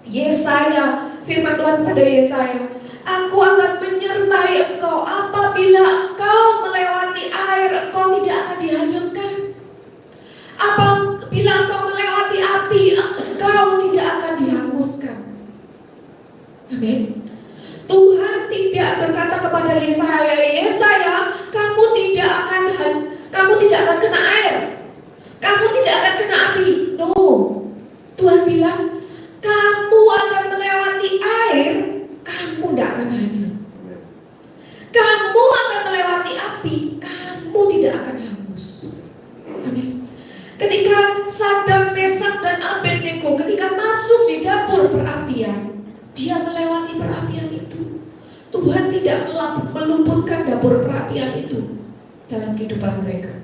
Yesaya, firman Tuhan pada Yesaya, aku akan menyertai engkau apabila engkau melewati air, engkau tidak akan dihanyutkan. Apabila engkau melewati api, engkau tidak akan dihanguskan. Amin. Tuhan tidak berkata kepada Yesaya, Yesaya, kamu tidak akan kena air, kamu tidak akan kena api. No, Tuhan bilang, kamu akan melewati air, kamu tidak akan hanyut. Kamu akan melewati api, kamu tidak akan hangus. Amin. Ketika Sadrak, Mesak, dan Abednego ketika masuk di dapur perapian, dia melewati perapian itu. Tuhan tidak meluputkan dapur perapian itu dalam kehidupan mereka.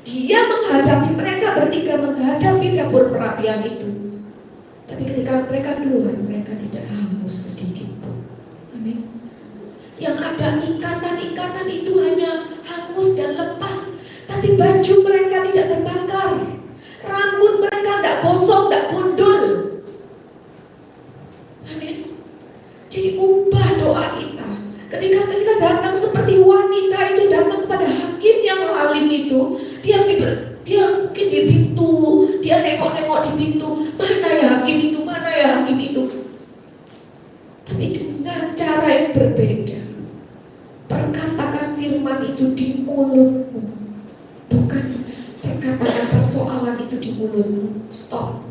Dia menghadapi mereka bertiga, menghadapi dapur perapian itu. Tapi ketika mereka keluar, mereka tidak hangus sedikit pun. Amin. Yang ada ikatan-ikatan itu hanya hangus dan lepas, tapi baju mereka tidak terbakar, rambut mereka tidak gosong, tidak gundul. Amin. Jadi ubah doa kita. Ketika kita datang seperti wanita itu datang kepada hakim yang alim itu, dia mungkin di pintu, dia nengok-nengok di pintu, mana ya hakim itu, mana ya hakim itu. Tapi dengan cara yang berbeda, perkatakan firman itu di mulutmu, bukan perkatakan persoalan itu di mulutmu. Stop.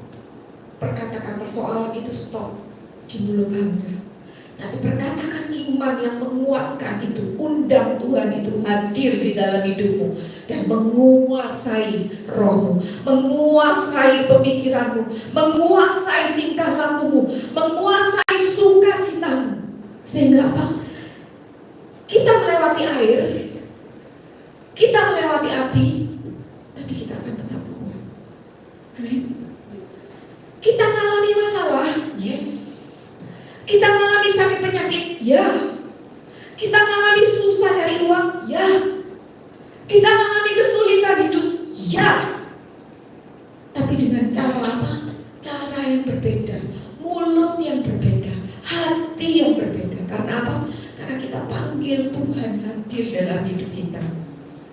Perkatakan persoalan itu stop di mulut Anda. Tapi perkatakan iman yang menguatkan itu, undang Tuhan itu hadir di dalam hidupmu dan menguasai rohmu, menguasai pemikiranmu, menguasai tingkah lakumu, menguasai sukacitamu. Sehingga apa? Kita melewati air, kita melewati api, tapi kita akan tetap kuat. Amin. Kita mengalami masalah, yes. Kita mengalami sakit penyakit, ya. Kita mengalami susah cari uang, ya. Kita mengalami kesulitan hidup, ya. Tapi dengan cara apa? Cara yang berbeda, mulut yang berbeda, hati yang berbeda. Karena apa? Karena kita panggil Tuhan hadir dalam hidup kita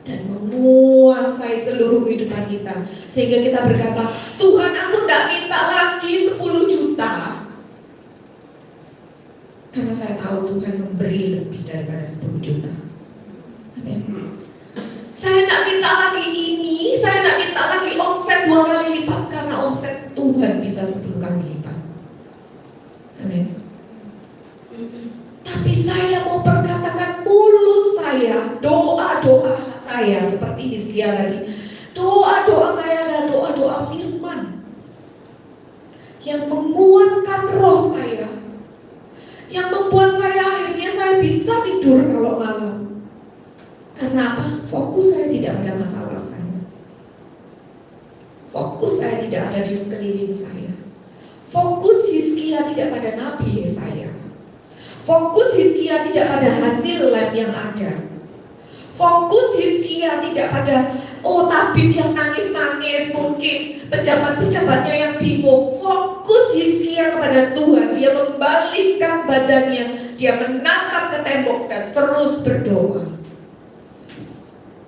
dan menguasai seluruh kehidupan kita. Sehingga kita berkata, Tuhan, aku tidak minta lagi 10 juta. Karena saya tahu Tuhan memberi lebih daripada 10 juta. Amin. Saya tidak minta lagi ini, saya tidak minta lagi omset 2 kali lipat. Karena omset Tuhan bisa 10 kali lipat. Amin. Tapi saya mau perkatakan mulut saya, doa-doa saya seperti Hizkia tadi. Doa-doa saya adalah doa-doa firman yang menguatkan roh saya, yang membuat saya akhirnya saya bisa tidur kalau malam. Karena apa? Fokus saya tidak pada masalah saya. Fokus saya tidak ada di sekeliling saya. Fokus Hizkia tidak pada nabi saya. Fokus Hizkia tidak pada hasil lab yang ada. Fokus Hizkia tidak pada tabib yang nangis-nangis, mungkin pejabat-pejabatnya yang bingung. Fokus Hizkia kepada Tuhan. Dia membalikkan badannya, dia menatap ke tembok dan terus berdoa.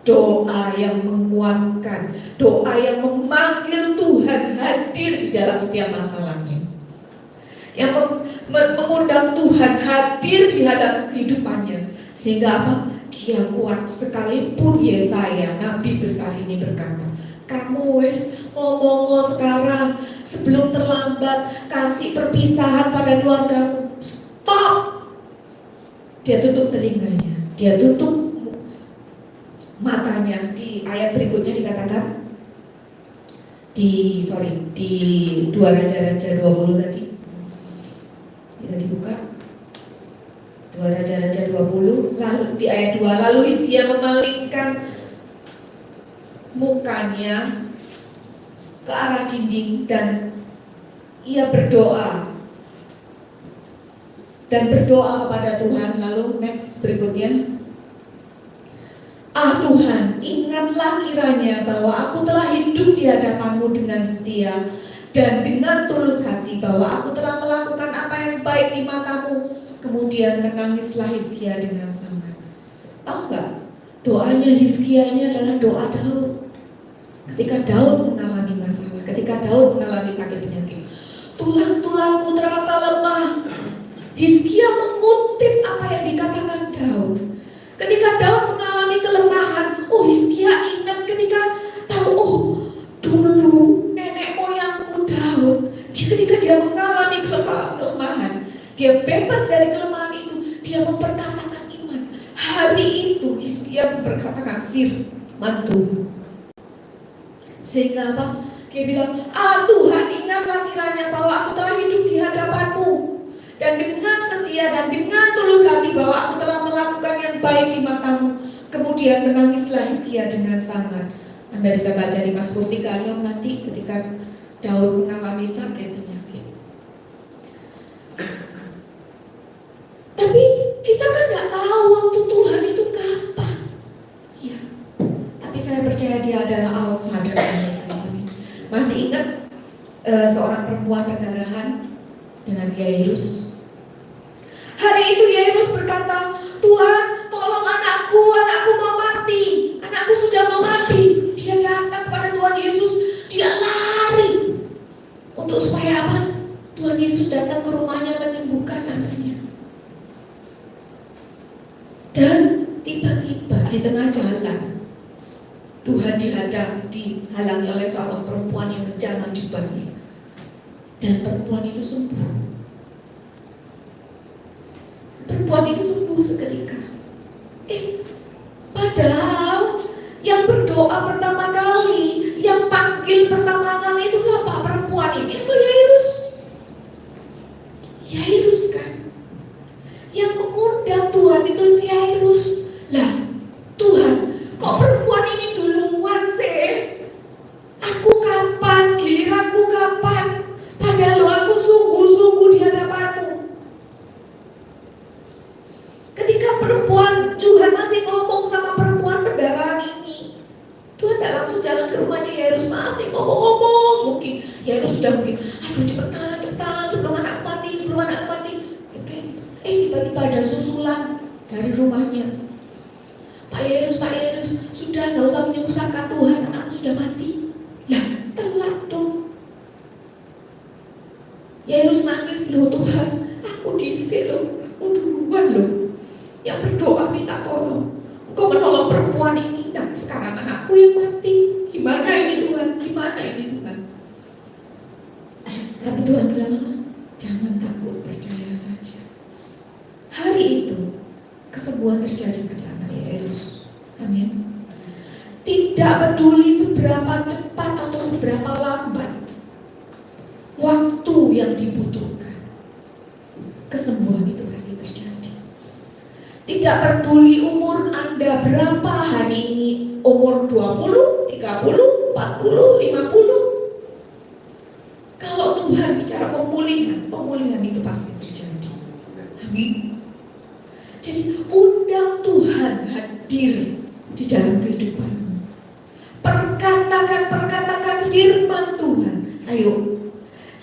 Doa yang menguatkan, doa yang memanggil Tuhan hadir di dalam setiap masalahnya, yang mengundang Tuhan hadir di dalam kehidupannya. Sehingga apa? Dia kuat. Sekalipun Yesaya, nabi besar ini berkata, kamu wis ngomong sekarang sebelum terlambat, kasih perpisahan pada keluargamu. Stop. Dia tutup telinganya, dia tutup matanya. Di ayat berikutnya dikatakan di 2 Raja-Raja 20 tadi. Bisa dibuka 2 Raja-Raja 20. Lalu di ayat 2, lalu Hizkia memalingkan mukanya ke arah dinding dan ia berdoa kepada Tuhan. Lalu next berikutnya, ah Tuhan, ingatlah kiranya bahwa aku telah hidup di hadapan-Mu dengan setia dan dengan tulus hati, bahwa aku telah melakukan apa yang baik di mata-Mu. Kemudian menangislah Hizkia dengan sangat. Tahu nggak? Doanya Hizkia ini adalah doa Daud. Ketika Daud mengalami masalah, ketika Daud mengalami sakit penyakit, tulang-tulangku terasa lemah. Hizkia mengutip apa yang dikatakan Daud. Ketika Daud mengalami kelemahan, Hizkia ingat ketika tahu, dulu nenek moyangku Daud, ketika dia mengalami kelemahan, dia bebas dari kelemahan itu, dia memperkatakan iman. Hari itu Hizkia memperkatakan firman Tuhan. Sehingga apa? Dia bilang, Tuhan, ingatlah kiranya bahwa aku telah hidup di hadapan-Mu, dan dengan setia dan dengan tulus hati, bahwa aku telah melakukan yang baik di mata-Mu. Kemudian menangislah Hizkia dengan sangat. Anda bisa baca di Mazmur 36 nanti ketika Daud mengalami sakit penyakit. saya percaya dia adalah Alfa dan Omega. Masih ingat seorang perempuan berdarahan dengan Yairus? Hari itu Yairus berkata, Tuhan tolong anakku mau mati, anakku sudah mau mati. Dia datang kepada Tuhan Yesus, dia lari untuk supaya apa? Tuhan Yesus datang ke rumahnya menyembuhkan anaknya. Dan tiba-tiba di tengah jalan Tuhan dihalangi oleh seorang perempuan yang menjamah jubahnya, dan perempuan itu sembuh. Perempuan itu sembuh seketika. Padahal yang berdoa pertama kali, yang panggil pertama kali itu siapa? Perempuan ini itu Yairus. Yairus kan yang mengundang Tuhan itu Yairus. Lah, Tuhan, kok perempuan ini duluan sih? Aku kapan? Giliranku kapan? Padahal aku sungguh-sungguh di hadapanmu. Ketika perempuan, Tuhan masih ngomong sama perempuan pendarahan ini, Tuhan tidak langsung jalan ke rumahnya Yairus, masih ngomong-ngomong. Mungkin Yairus sudah aduh cepetan, sebelum anakku mati. Tiba-tiba ada susulan dari rumahnya. Pak Yairus, sudah nggak usah menyusahkan Tuhan, anakku sudah mati. Lah, telat dong. Yairus nangis, loh Tuhan, aku disik loh, aku duluan loh yang berdoa minta tolong. Engkau menolong perempuan ini, dan sekarang anakku yang mati. Gimana ini Tuhan? Tapi Tuhan bilang, jangan takut, percaya saja. Hari itu kesembuhan terjadi pada anak Yairus. Amin. Tidak peduli seberapa cepat atau seberapa lambat waktu yang dibutuhkan, kesembuhan itu pasti terjadi. Tidak peduli umur Anda berapa hari ini, umur 20, 30, 40, 50. Kalau Tuhan bicara pemulihan itu pasti terjadi. Amin. Jadi undang Tuhan hadir di dalam kehidupanmu. Perkatakan firman Tuhan. Ayo,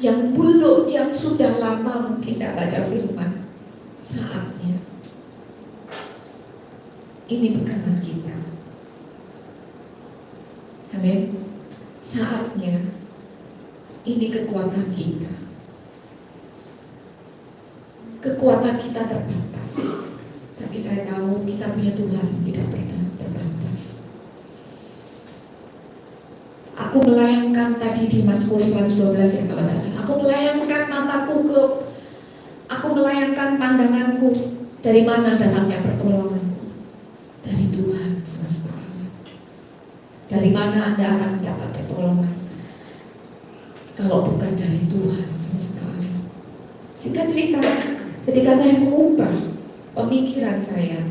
yang belum, yang sudah lama mungkin tidak baca firman, saatnya. Ini pegangan kita. Amin. Saatnya. Ini kekuatan kita. Kekuatan kita terbatas. Tapi saya tahu kita punya Tuhan tidak terbatas. Aku melayangkan tadi di Mazmur 112 yang kalau tidak salah. Aku melayangkan pandanganku, dari mana datangnya pertolonganku? Dari Tuhan semesta alam. Dari mana Anda akan mendapat pertolongan kalau bukan dari Tuhan semesta alam? Singkat cerita, ketika saya mengubah pemikiran saya,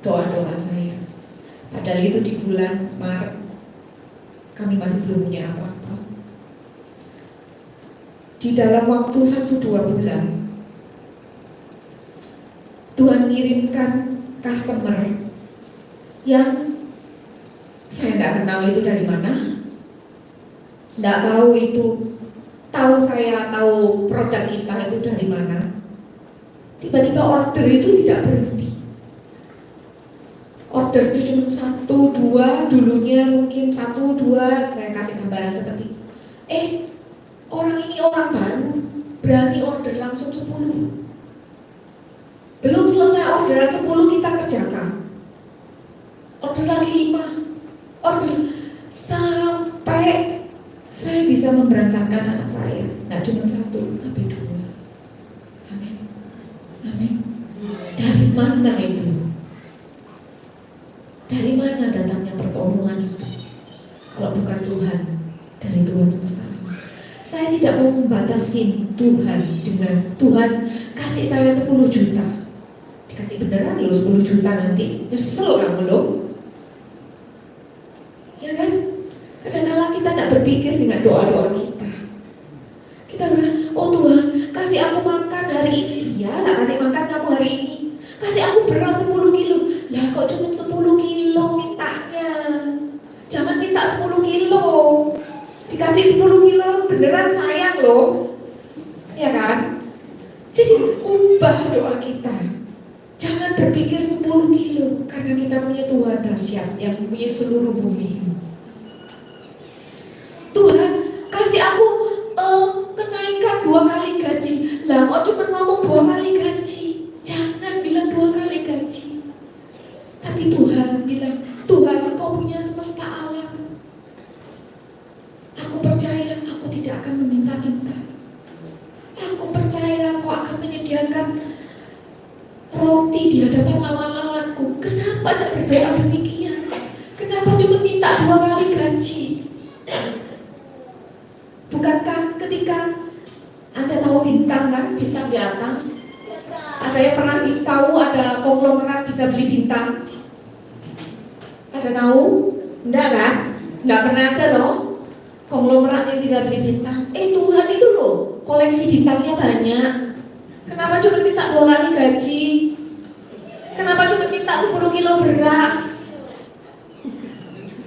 doa-doa saya, padahal itu di bulan Maret, kami masih belum punya apa-apa. Di dalam waktu 1-2 bulan, Tuhan mengirimkan customer yang saya tidak kenal itu dari mana, tidak tahu itu, saya tahu produk kita itu dari mana. Tiba-tiba order itu tidak berhenti. Order itu cuma 1-2, dulunya mungkin 1-2, saya kasih gambaran seperti orang ini orang baru, berani order langsung 10. Belum selesai orderan 10 kita kerjakan. Order lagi 5, order sampai saya bisa memberangkatkan anak saya. Tidak cuma 1, tapi 2. Amin. Amin. Dari mana itu? Dari mana datangnya pertolongan itu? Kalau bukan Tuhan, dari Tuhan semesta alam. Saya tidak mau membatasi Tuhan dengan Tuhan kasih saya 10 juta. Dikasih beneran loh 10 juta nanti. Nyesel kamu loh. Ya kan? Kadang-kadang kita tidak berpikir dengan doa-doa kita. Kita bilang, oh Tuhan, kasih aku makan hari ini. Ya, tak kasih makan kamu hari ini. Kasih aku beras 10 kilo. Lah kok cuma 10 kilo mintanya. beneran sayang loh. Ya kan? Jadi ubah doa kita. Jangan berpikir 10 kilo, karena kita punya Tuhan dahsyat yang punya seluruh bumi. Tuhan, kasih aku kenaikan 2 kali gaji. Lah kok cuma ngomong 2 kali gaji? Jangan bilang 2 kali gaji. Tapi Tuhan bilang, Tuhan Engkau punya semesta alam. Aku percaya aku tidak akan meminta-minta. Aku percaya Engkau akan menyediakan roti di hadapan lawan-lawanku. Kenapa tidak berdoa demikian? Kenapa cuma minta 2 kali gaji? Bukankah ketika Anda tahu bintang kan? Bintang di atas. Ada yang pernah tahu ada konglomerat bisa beli bintang? Ada tahu? Enggak kan? Enggak pernah ada loh konglomerat yang bisa beli bintang. Tuhan itu loh koleksi bintangnya banyak. Kenapa cuma minta 2 kali gaji? Kenapa cuma minta 10 kilo beras?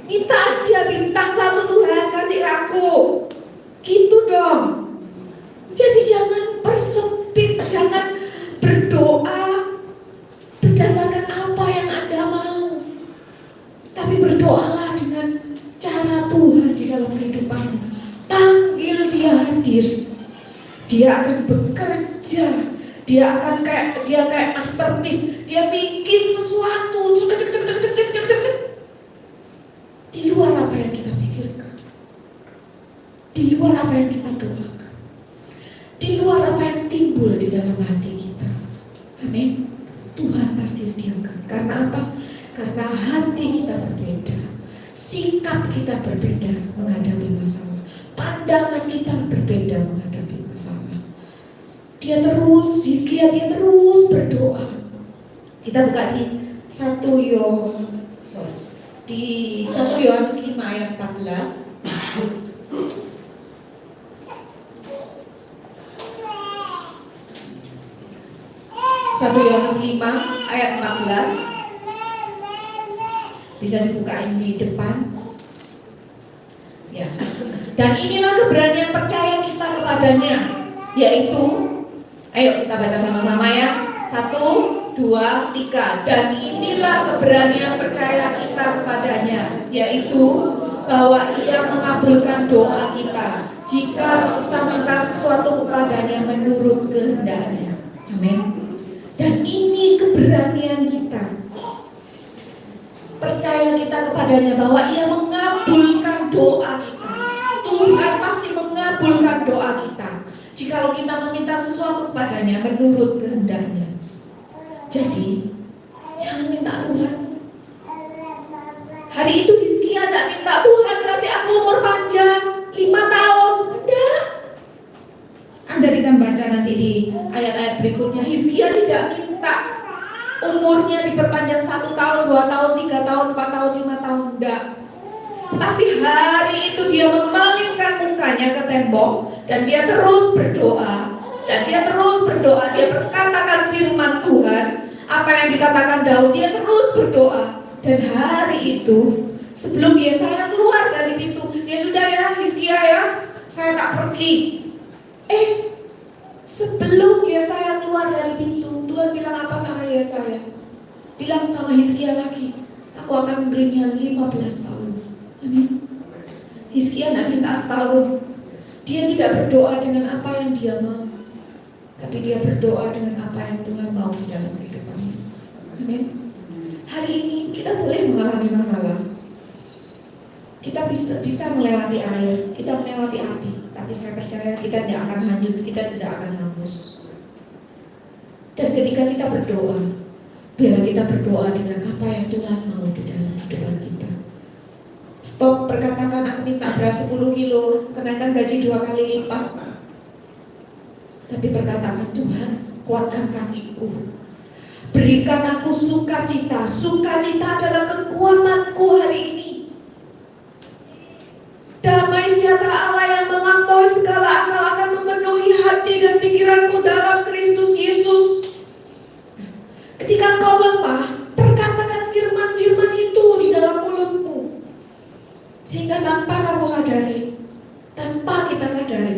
Minta aja bintang 1 Tuhan kasih aku. Gitu dong. Jadi jangan persempit, jangan berdoa berdasarkan apa yang Anda mau. Tapi berdoalah dengan cara Tuhan di dalam kehidupanmu. Panggil dia hadir. Dia akan bekerja. Dia akan kayak masterpiece. Dia bikin sesuatu di luar apa yang kita pikirkan, di luar apa yang kita doakan, di luar apa yang timbul di dalam hati kita. Amin. Tuhan pasti sediakan. Karena apa? Karena hati kita berbeda, sikap kita berbeda menghadapi masalah, pandangan kita berbeda menghadapi masalah. Hizkia terus berdoa. Kita buka di 1 Yohanes 5 ayat 14. 1 Yohanes 5 ayat 14. Bisa dibukain di depan. Ya. Dan inilah keberanian percaya kita kepadanya, yaitu, ayo kita baca sama-sama ya. 1, 2, 3. Dan inilah keberanian percaya kita kepadanya, yaitu bahwa Ia mengabulkan doa kita jika kita minta sesuatu kepadanya menurut kehendaknya. Amin. Dan ini keberanian kita, percaya kita kepadanya, bahwa Ia mengabulkan doa kita. Tuhan pasti mengabulkan doa kita jikalau kita meminta sesuatu kepadanya menurut kehendaknya. Jadi jangan minta Tuhan. Hari itu Hizkia tidak minta Tuhan kasih aku umur panjang 5 tahun. Enggak. Anda bisa baca nanti di ayat-ayat berikutnya. Hizkia tidak minta umurnya diperpanjang 1 tahun, 2 tahun, 3 tahun, 4 tahun, 5 tahun. Enggak. Tapi hari itu dia memalingkan mukanya ke tembok dan dia terus berdoa. Dan dia terus berdoa, dia berkatakan firman Tuhan, apa yang dikatakan Daud, dia terus berdoa. Dan hari itu, sebelum Yesaya keluar dari pintu, ya sudah ya Hizkia ya, saya tak pergi. Sebelum Yesaya keluar dari pintu, Tuhan bilang apa sama Yesaya? Bilang sama Hizkia lagi, aku akan memberinya 15 tahun. Amin. Hizkia tidak minta setahun. Dia tidak berdoa dengan apa yang dia mau, tapi dia berdoa dengan apa yang Tuhan mau di dalam kehidupannya. Amin. Hari ini kita boleh mengalami masalah. Kita bisa melewati air, kita melewati api, tapi saya percaya kita tidak akan hanyut, kita tidak akan hangus. Dan ketika kita berdoa, biarlah kita berdoa dengan apa yang Tuhan mau di dalam kehidupan kita. Stop perkatakan aku minta beras 10 kilo, kenaikan gaji 2 kali lipat. Tapi perkatakan, Tuhan, kuatkan kakiku. Berikan aku sukacita. Sukacita adalah kekuatanku hari ini. Damai sejahtera Allah yang melampaui segala akal akan memenuhi hati dan pikiranku dalam Kristus Yesus. Ketika kau lemah, perkatakan firman-firman itu di dalam mulutmu. Sehingga tanpa kamu sadari, tanpa kita sadari,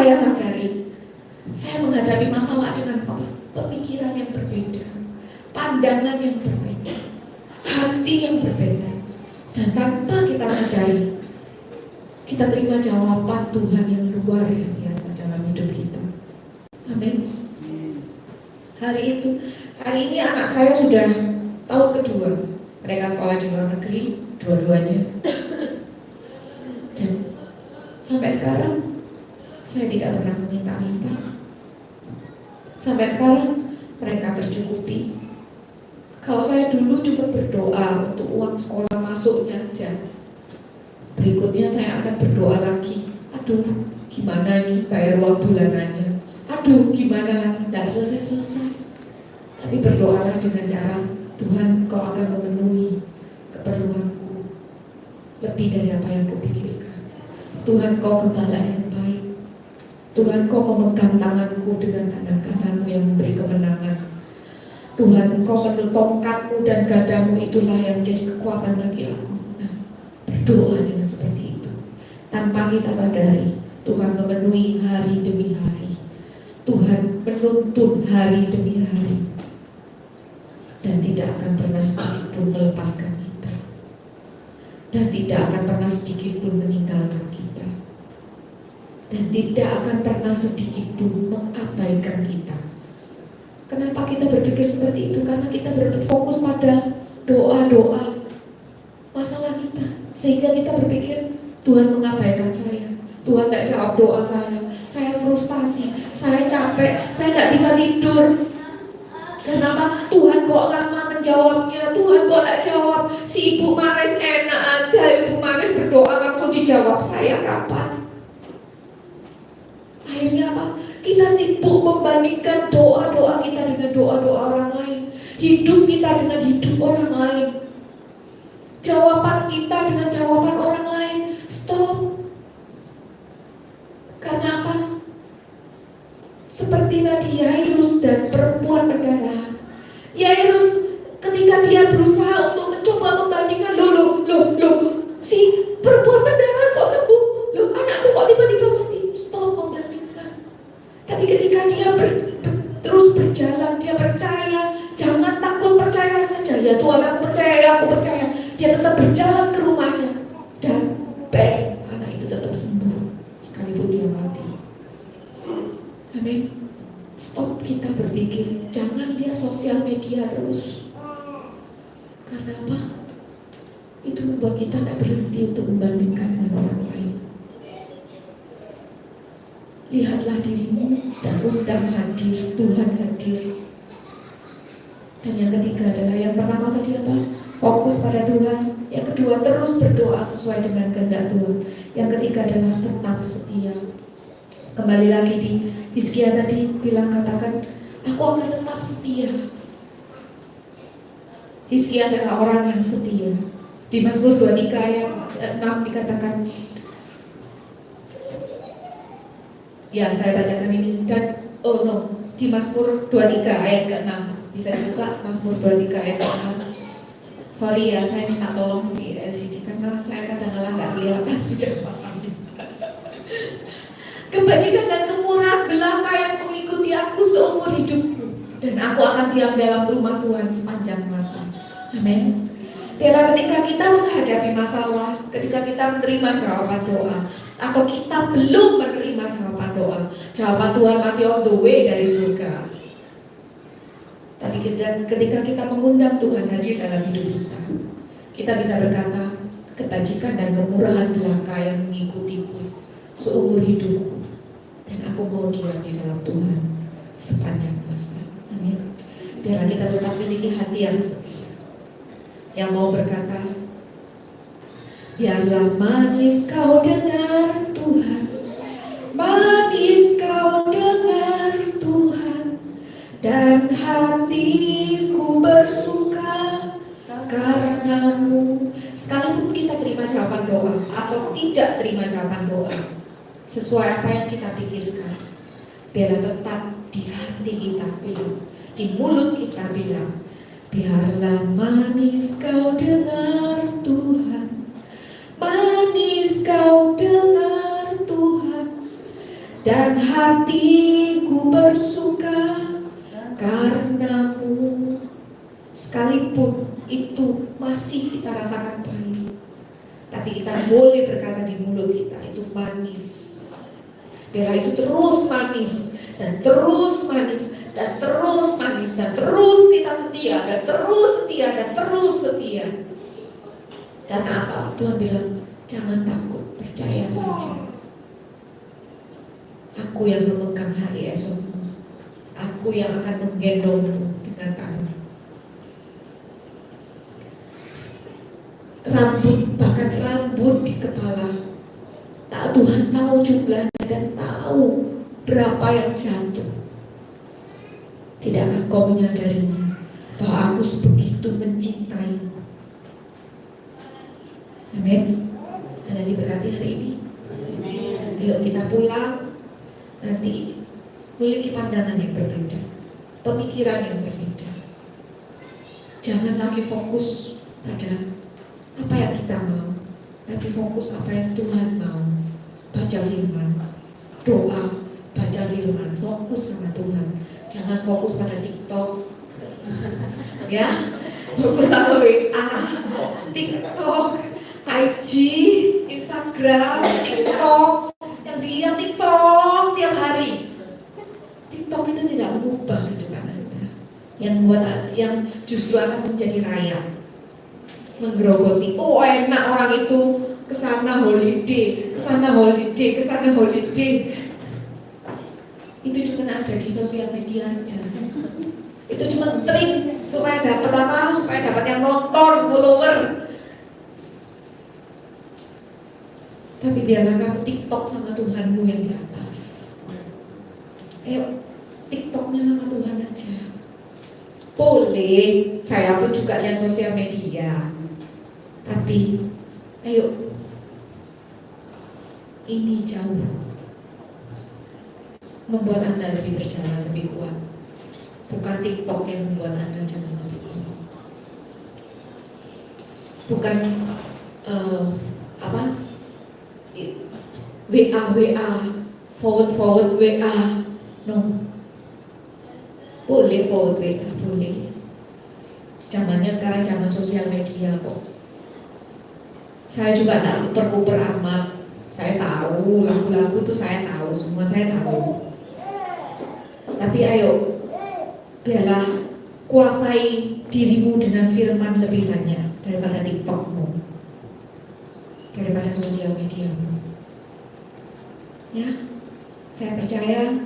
saya sadari, saya menghadapi masalah dengan pemikiran yang berbeda, pandangan yang berbeda, hati yang berbeda. Dan tanpa kita sadari, kita terima jawaban Tuhan yang luar biasa dalam hidup kita. Amin. Hari ini anak saya sudah tahun kedua. Mereka sekolah di luar negeri, dua-duanya. Dan sampai sekarang saya tidak pernah meminta-minta. Sampai sekarang mereka tercukupi. Kalau saya dulu cuma berdoa untuk uang sekolah masuknya aja, berikutnya saya akan berdoa lagi. Aduh, gimana nih bayar uang bulanannya? Aduh, gimana lagi? Tidak selesai-selesai. Tapi berdoalah dengan cara, Tuhan, Kau akan memenuhi keperluanku lebih dari apa yang kupikirkan. Tuhan, Kau gembala yang baik. Tuhan, Kau memegang tanganku dengan tangan kananmu yang memberi kemenangan. Tuhan, Engkau menurut tongkatmu dan gadamu itulah yang menjadi kekuatan bagi aku. Nah, berdoa dengan seperti itu. Tanpa kita sadari, Tuhan memenuhi hari demi hari. Tuhan menuntun hari demi hari. Dan tidak akan pernah sedikit pun melepaskan kita. Dan tidak akan pernah sedikit pun meninggalkan kita. Dan tidak akan pernah sedikit pun mengabaikan kita. Kenapa kita berpikir seperti itu? Karena kita berfokus pada doa-doa masalah kita. Sehingga kita berpikir, Tuhan mengabaikan saya. Tuhan tidak jawab doa saya frustasi, saya capek, saya tidak bisa tidur. Kenapa? Tuhan kok lama menjawabnya, Tuhan kok tidak jawab. Si Ibu Maris enak aja, Ibu Maris berdoa langsung dijawab, saya kapan? Akhirnya apa? Kita sibuk membandingkan doa-doa kita dengan doa-doa orang lain, hidup kita dengan hidup orang lain, jawaban kita dengan jawaban orang lain. Stop. Karena apa? Seperti tadi Yairus dan perempuan pendarahan. Yairus ketika dia berusaha untuk mencoba membandingkan, loh, si perempuan pendarahan kok sembuh? Loh, anakku kok tiba-tiba mati? Stop membandingkan. Tapi ketika dia terus berjalan, dia percaya, jangan takut, percaya saja. Ya Tuhan, aku percaya. Dia tetap berjalan ke rumahnya. Dan bang, anak itu tetap sembuh sekalipun dia mati. Amin. Stop kita berpikir, jangan lihat sosial media terus. Karena apa? Itu membuat kita tidak berhenti untuk membandingkan dengan orang lain. Lihatlah dirimu dan undang hadir, Tuhan hadir. Dan yang ketiga adalah, yang pertama tadi apa? Fokus pada Tuhan. Yang kedua, terus berdoa sesuai dengan kehendak Tuhan. Yang ketiga adalah tetap setia. Kembali lagi di Hizkia tadi bilang, katakan, aku akan tetap setia. Hizkia adalah orang yang setia. Di Mazmur 23 ayat 6 dikatakan, ya saya bacakan ini, dan di Mazmur 23 ayat ke-6. Bisa dibuka Mazmur 23 ayat ke-6. Sorry ya, saya minta tolong di LCD karena saya kadang-kadang nggak kelihatan sudah paham. Kebajikan dan kemurahan belaka yang mengikuti aku seumur hidupku, dan aku akan diam dalam rumah Tuhan sepanjang masa. Amin. Biarlah ketika kita menghadapi masalah, ketika kita menerima jawaban doa, atau kita belum menerima jawaban doa, jawaban Tuhan masih on the way dari surga. Tapi ketika kita mengundang Tuhan hadir dalam hidup kita bisa berkata, kebajikan dan kemurahan belaka yang mengikutiku seumur hidupku, dan aku mau diam di dalam Tuhan sepanjang masa. Amin. Biarlah kita tetap memiliki hati yang setia, yang mau berkata, biarlah manis kau dengar Tuhan, manis kau dengar Tuhan, dan hatiku bersuka karenamu. Sekalipun kita terima jawaban doa atau tidak terima jawaban doa sesuai apa yang kita pikirkan, biarlah tetap di hati kita bilang, di mulut kita bilang, biarlah manis kau dengar Tuhan, manis kau dengar Tuhan, dan hatiku bersuka karenamu. Sekalipun itu masih kita rasakan pahit, tapi kita boleh berkata di mulut kita itu manis. Biar itu terus manis dan terus manis dan terus manis dan terus kita setia dan terus setia dan terus setia. Karena apa? Tuhan bilang jangan takut, percaya saja. Aku yang memegang hari esokmu. Aku yang akan menggendongmu dengan tangan. Bahkan rambut di kepala, Tuhan tahu jumlahnya dan tahu berapa yang jatuh. Tidakkah kau menyadarinya bahwa aku begitu mencintaimu? Amin. Anda diberkati hari ini. Yuk kita pulang, nanti memiliki pandangan yang berbeda, pemikiran yang berbeda. Jangan lagi fokus pada apa yang kita mau, tapi fokus apa yang Tuhan mau. Baca firman, doa, baca firman, fokus sama Tuhan. Jangan fokus pada TikTok, ya, fokus sama WA, TikTok, IG, Instagram, TikTok, yang dilihat TikTok tiap hari. TikTok itu tidak mengubah kehidupan Anda, yang justru akan menjadi raya, menggerogoti. Oh enak orang itu kesana holiday, kesana holiday, kesana holiday. Itu cuma ada di sosial media aja. Itu cuma trik supaya dapat apa? Supaya dapat yang nonton, follower. Tapi biarlah kamu TikTok sama Tuhanmu yang di atas. Ayo TikToknya sama Tuhan aja. Boleh, saya pun juga lihat sosial media. Tapi ayo, ini jauh membuat Anda lebih berjalan lebih kuat. Bukan TikTok yang membuat Anda jalan lebih kuat. Bukan WA, forward WA. No. Boleh forward WA, boleh. Zamannya sekarang zaman sosial media kok. Saya juga tidak terkuper amat. Saya tahu lagu-lagu itu, saya tahu semua, saya tahu. Tapi ayo, biarlah kuasai dirimu dengan firman lebih banyak daripada TikTokmu, daripada sosial mediamu. Ya, saya percaya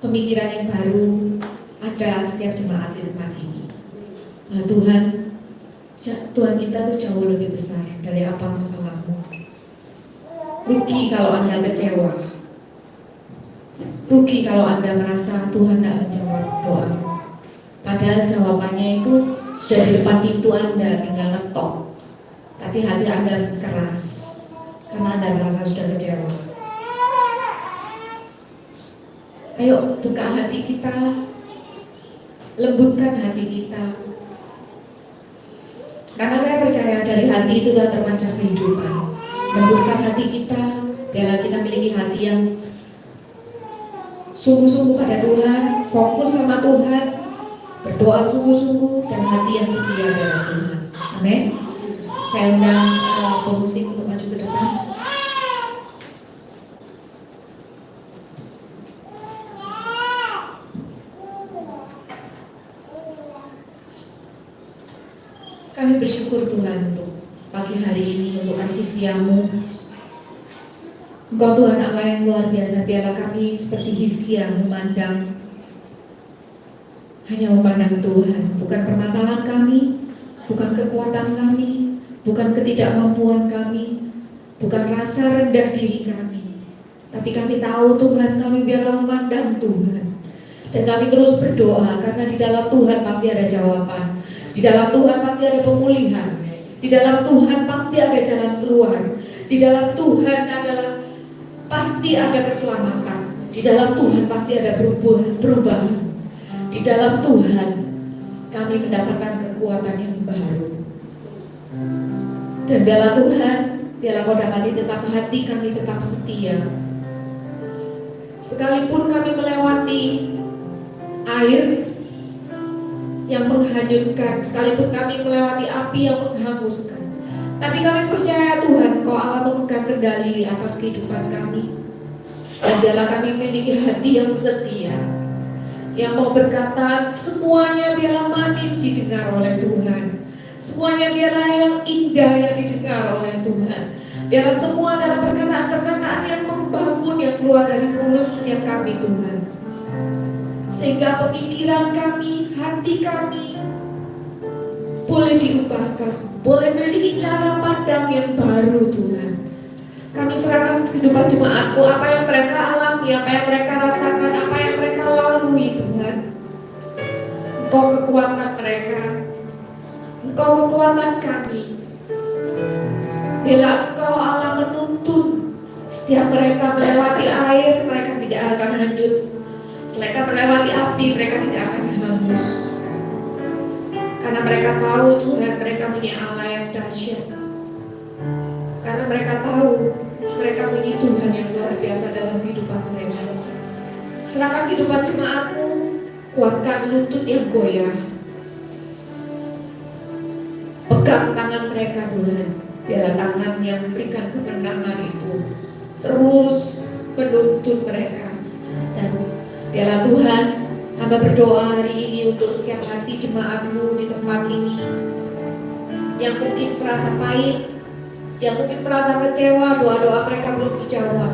pemikiran yang baru ada setiap jemaat di tempat ini. Nah, Tuhan kita tuh jauh lebih besar dari apa masalahmu. Rugi kalau Anda kecewa. Rugi kalau Anda merasa Tuhan tidak menjawab doa. Padahal jawabannya itu sudah di depan pintu Anda, tinggal ngetok. Tapi hati Anda keras karena Anda merasa sudah kecewa. Ayo buka hati kita, lembutkan hati kita. Karena saya percaya dari hati itu sudah terpancar kehidupan. Lembutkan hati kita, biarlah kita memiliki hati yang sungguh-sungguh pada Tuhan, fokus sama Tuhan, berdoa sungguh-sungguh, dan hati yang setia pada Tuhan. Amin. Saya undang pemusik untuk maju ke depan. Kami bersyukur Tuhan untuk pagi hari ini, untuk kasih setiamu. Engkau Tuhan Allah yang luar biasa. Biarlah kami seperti Hizkia memandang, hanya memandang Tuhan, bukan permasalahan kami, bukan kekuatan kami, bukan ketidakmampuan kami, bukan rasa rendah diri kami. Tapi kami tahu Tuhan, kami biarlah memandang Tuhan. Dan kami terus berdoa, karena di dalam Tuhan pasti ada jawaban. Di dalam Tuhan pasti ada pemulihan. Di dalam Tuhan pasti ada jalan keluar. Di dalam Tuhan pasti ada keselamatan. Di dalam Tuhan pasti ada perubahan. Di dalam Tuhan kami mendapatkan kekuatan yang baru. Dan biarlah Tuhan, biarlah Kau dapati tetap hati kami tetap setia. Sekalipun kami melewati air yang menghanyutkan, sekalipun kami melewati api yang menghanguskan, tapi kami percaya Tuhan, Kau Allah memegang kendali atas kehidupan kami. Dan biarlah kami memiliki hati yang setia, yang mau berkata semuanya biarlah manis didengar oleh Tuhan, semuanya biarlah yang indah yang didengar oleh Tuhan. Biarlah semua adalah perkataan-perkataan yang membangun yang keluar dari mulut setiap kami Tuhan. Sehingga pemikiran kami, hati kami boleh diubahkan, boleh memiliki cara pandang yang baru Tuhan. Kami serahkan kehidupan jemaatku, apa yang mereka alami, apa yang mereka rasakan, apa yang mereka lalui Tuhan. Engkau kekuatan mereka, Engkau kekuatan kami. Bila Engkau Allah menuntun setiap mereka melewati air, mereka tidak akan hanyut. Mereka melewati api, mereka tidak akan hangus. Karena mereka tahu Tuhan, mereka punya Allah yang dahsyat. Karena mereka tahu mereka punya Tuhan yang luar biasa dalam kehidupan mereka. Serahkan kehidupan jemaatmu, kuatkan lutut yang goyah. Pegang tangan mereka Tuhan. Biarlah tangan yang memberikan kemenangan itu terus menuntun mereka. Dan biarlah Tuhan, hamba berdoa hari ini untuk setiap hati jemaatmu di tempat ini yang mungkin merasa pahit, yang mungkin merasa kecewa, doa-doa mereka belum dijawab,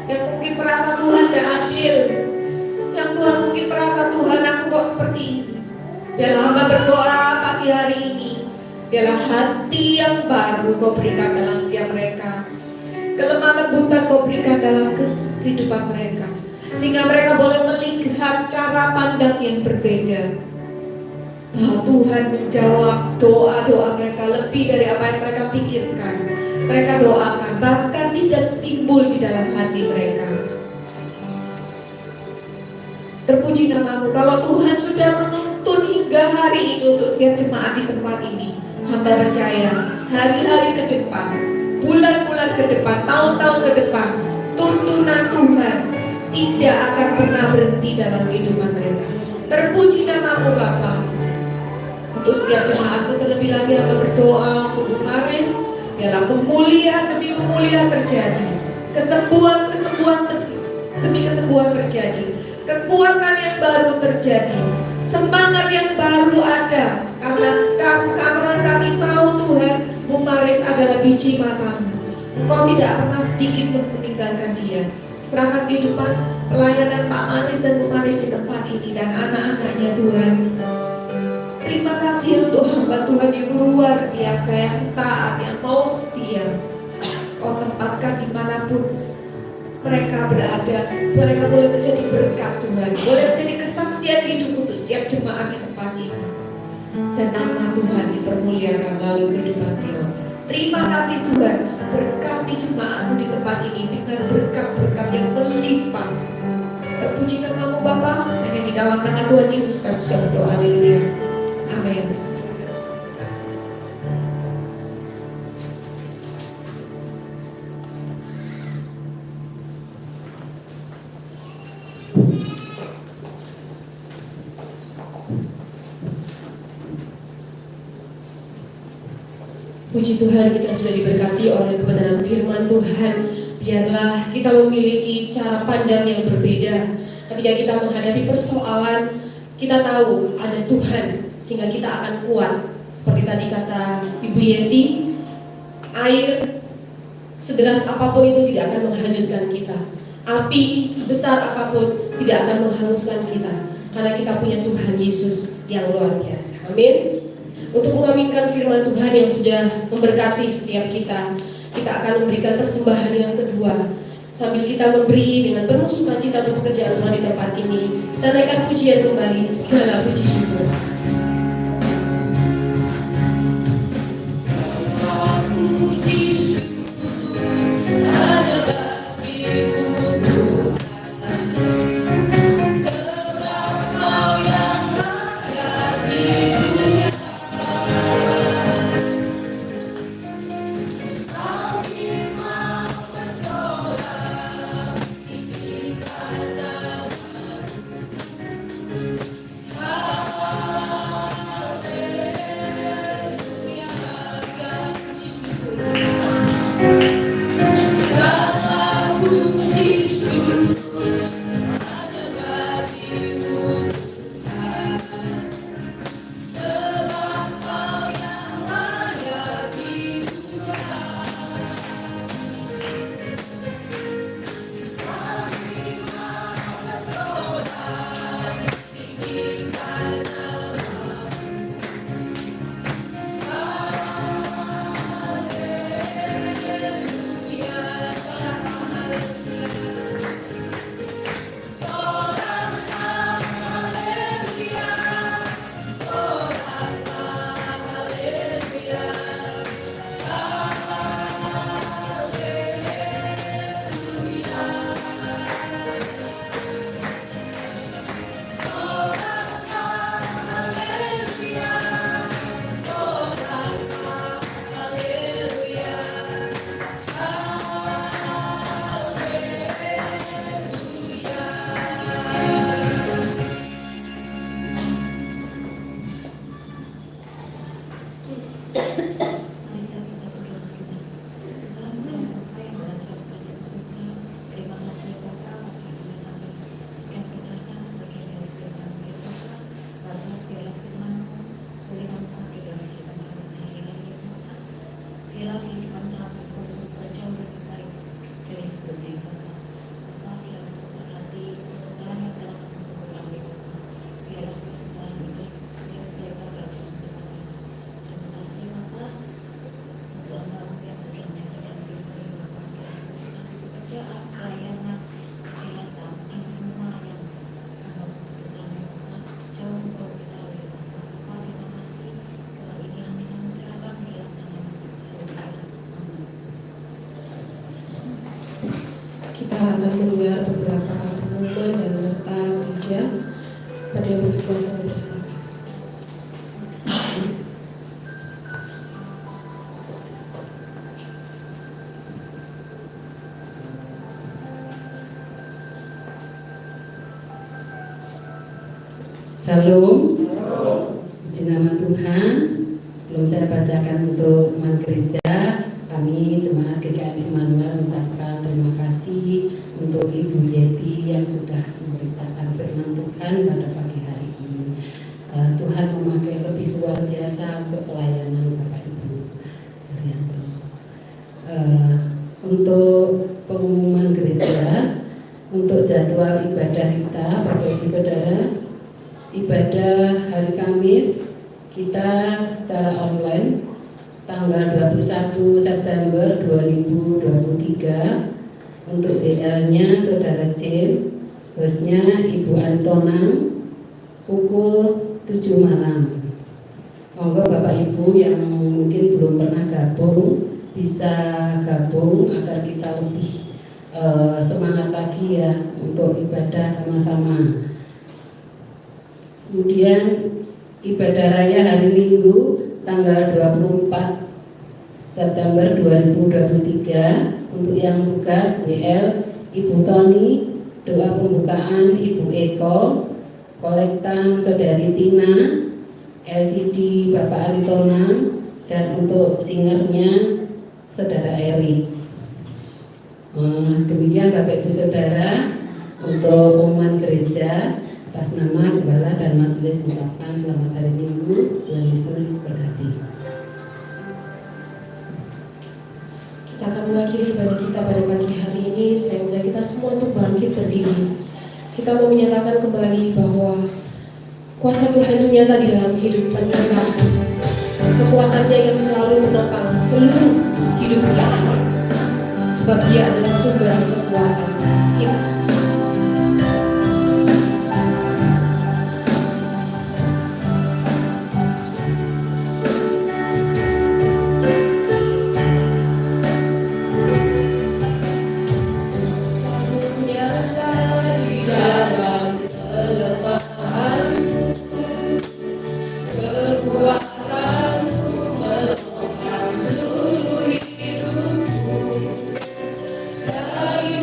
yang mungkin merasa Tuhan tidak adil, yang Tuhan mungkin merasa Tuhan aku kok seperti ini. Biarlah hamba berdoa pagi hari ini, biarlah hati yang baru Kau berikan dalam setiap mereka, kelemah lembutan Kau berikan dalam kehidupan mereka, sehingga mereka boleh melihat cara pandang yang berbeda. Bahwa Tuhan menjawab doa-doa mereka lebih dari apa yang mereka pikirkan, mereka doakan, bahkan tidak timbul di dalam hati mereka. Terpuji nama-Mu. Kalau Tuhan sudah menuntun hingga hari ini untuk setiap jemaat di tempat ini, hamba percaya hari-hari ke depan, bulan-bulan ke depan, tahun-tahun ke depan, tuntunan Tuhan tidak akan pernah berhenti dalam kehidupan mereka. Terpuji nama-Mu Bapa. Untuk setiap jemaatku terlebih lagi hamba berdoa untuk Bu Maris, biarlah pemulihan demi pemulihan terjadi, kesembuhan demi kesembuhan terjadi, kekuatan yang baru terjadi, semangat yang baru ada. Karena kami tahu Tuhan, Bu Maris adalah biji mata-Mu. Engkau tidak pernah sedikit pun meninggalkan dia. Serahkan kehidupan pelayanan Pak Maris dan Bu Maris di tempat ini dan anak-anaknya Tuhan. Terima kasih untuk hamba Tuhan yang luar biasa, yang taat, yang mau setia. Kau tempatkan dimanapun mereka berada, mereka boleh menjadi berkat Tuhan, boleh menjadi kesaksian hidup untuk setiap jemaat di tempat ini. Dan nama Tuhan dipermuliakan lalu kehidupan beliau. Terima kasih Tuhan, berkati jemaatmu di tempat ini dengan berkat-berkat yang melimpah. Terpuji nama-Mu Bapa, hanya di dalam nama Tuhan Yesus kami sudah berdoa. Haleluya. Amin. Puji Tuhan, kita sudah diberkati oleh kebenaran firman Tuhan. Biarlah kita memiliki cara pandang yang berbeda. Ketika kita menghadapi persoalan, kita tahu ada Tuhan, sehingga kita akan kuat. Seperti tadi kata Ibu Yeti, air sederas apapun itu tidak akan menghanyutkan kita. Api sebesar apapun tidak akan menghanguskan kita, karena kita punya Tuhan Yesus yang luar biasa. Amin. Untuk mengaminkan firman Tuhan yang sudah memberkati setiap kita, kita akan memberikan persembahan yang kedua. Sambil kita memberi dengan penuh sukacita untuk pekerjaan Tuhan di tempat ini, kita naikkan pujian kembali, segala puji syukur. biarlah kehidupan kami berubah jauh lebih baik dari sebelumnya Bapa. Bapa, biarlah memberkati kesukaan yang telah kami kami Bapa. Biarlah kesukaan ini yang lebar kerajaan Tuhan ini. Terima kasih Bapa untuk hamba-Mu yang sudah menyampaikan firman Bapa. Kiranya pekerjaan, pelayanan, kesehatan, dan semua yang hamba butuhkan Bapa. Jauh engkau ketahui Bapa. Bapa, terima kasih. Kalau ini kami kami serahkan di dalam tangan-Mu. Amin. Kita akan mendengar beberapa pengumuman dan nota gereja pada yang bertugas bersama. Salam, puji nama Tuhan. Sebelum saya bacakan untuk umat gereja, kami jemaat GKI Immanuel mengucapkan terima kasih untuk Ibu Yeti yang sudah memberitakan firman Tuhan pada pagi hari ini. Tuhan memakai lebih luar biasa untuk pelayanan Bapak Ibu Haryanto. Untuk pengumuman gereja, untuk jadwal ibadah kita, Bapak Ibu Saudara, ibadah hari Kamis kita secara online tanggal 21 September 2023. Untuk BL-nya Saudara Jim, hostnya Ibu Antonang, pukul 7 malam. Monggo Bapak Ibu yang mungkin belum pernah gabung bisa gabung agar kita lebih semangat lagi ya untuk ibadah sama-sama. Kemudian ibadah raya hari Minggu tanggal 24 September 2023. Untuk yang tugas WL Ibu Toni, doa pembukaan Ibu Eko, kolektan Saudari Tina, LCD Bapak Aritonang, dan untuk singernya Saudara Eri. Demikian Bapak Ibu Saudara untuk pengumuman gereja. Atas nama Gembala dan Majelis mengucapkan selamat hari Minggu. Tuhan Yesus berkati. Kita akan mengakhiri ibadah kita pada pagi hari ini. Saya mengundang kita semua untuk bangkit berdiri. Kita mau menyatakan kembali bahwa kuasa Tuhan itu nyata di dalam kehidupan kita. Kekuatannya yang selalu menopang seluruh hidup kita. Sebab Dia adalah sumber kekuatan kita. Dari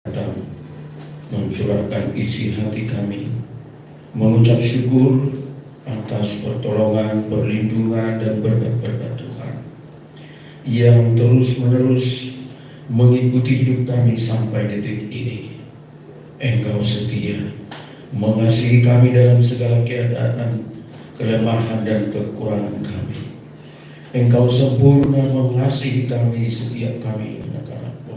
datang mencurahkan isi hati kami, mengucap syukur atas pertolongan, perlindungan, dan berkat-berkat Tuhan yang terus-menerus mengikuti hidup kami sampai detik ini. Engkau setia, mengasihi kami dalam segala keadaan, kelemahan dan kekurangan kami. Engkau sempurna mengasihi kami setiap kami anak-anak-Mu.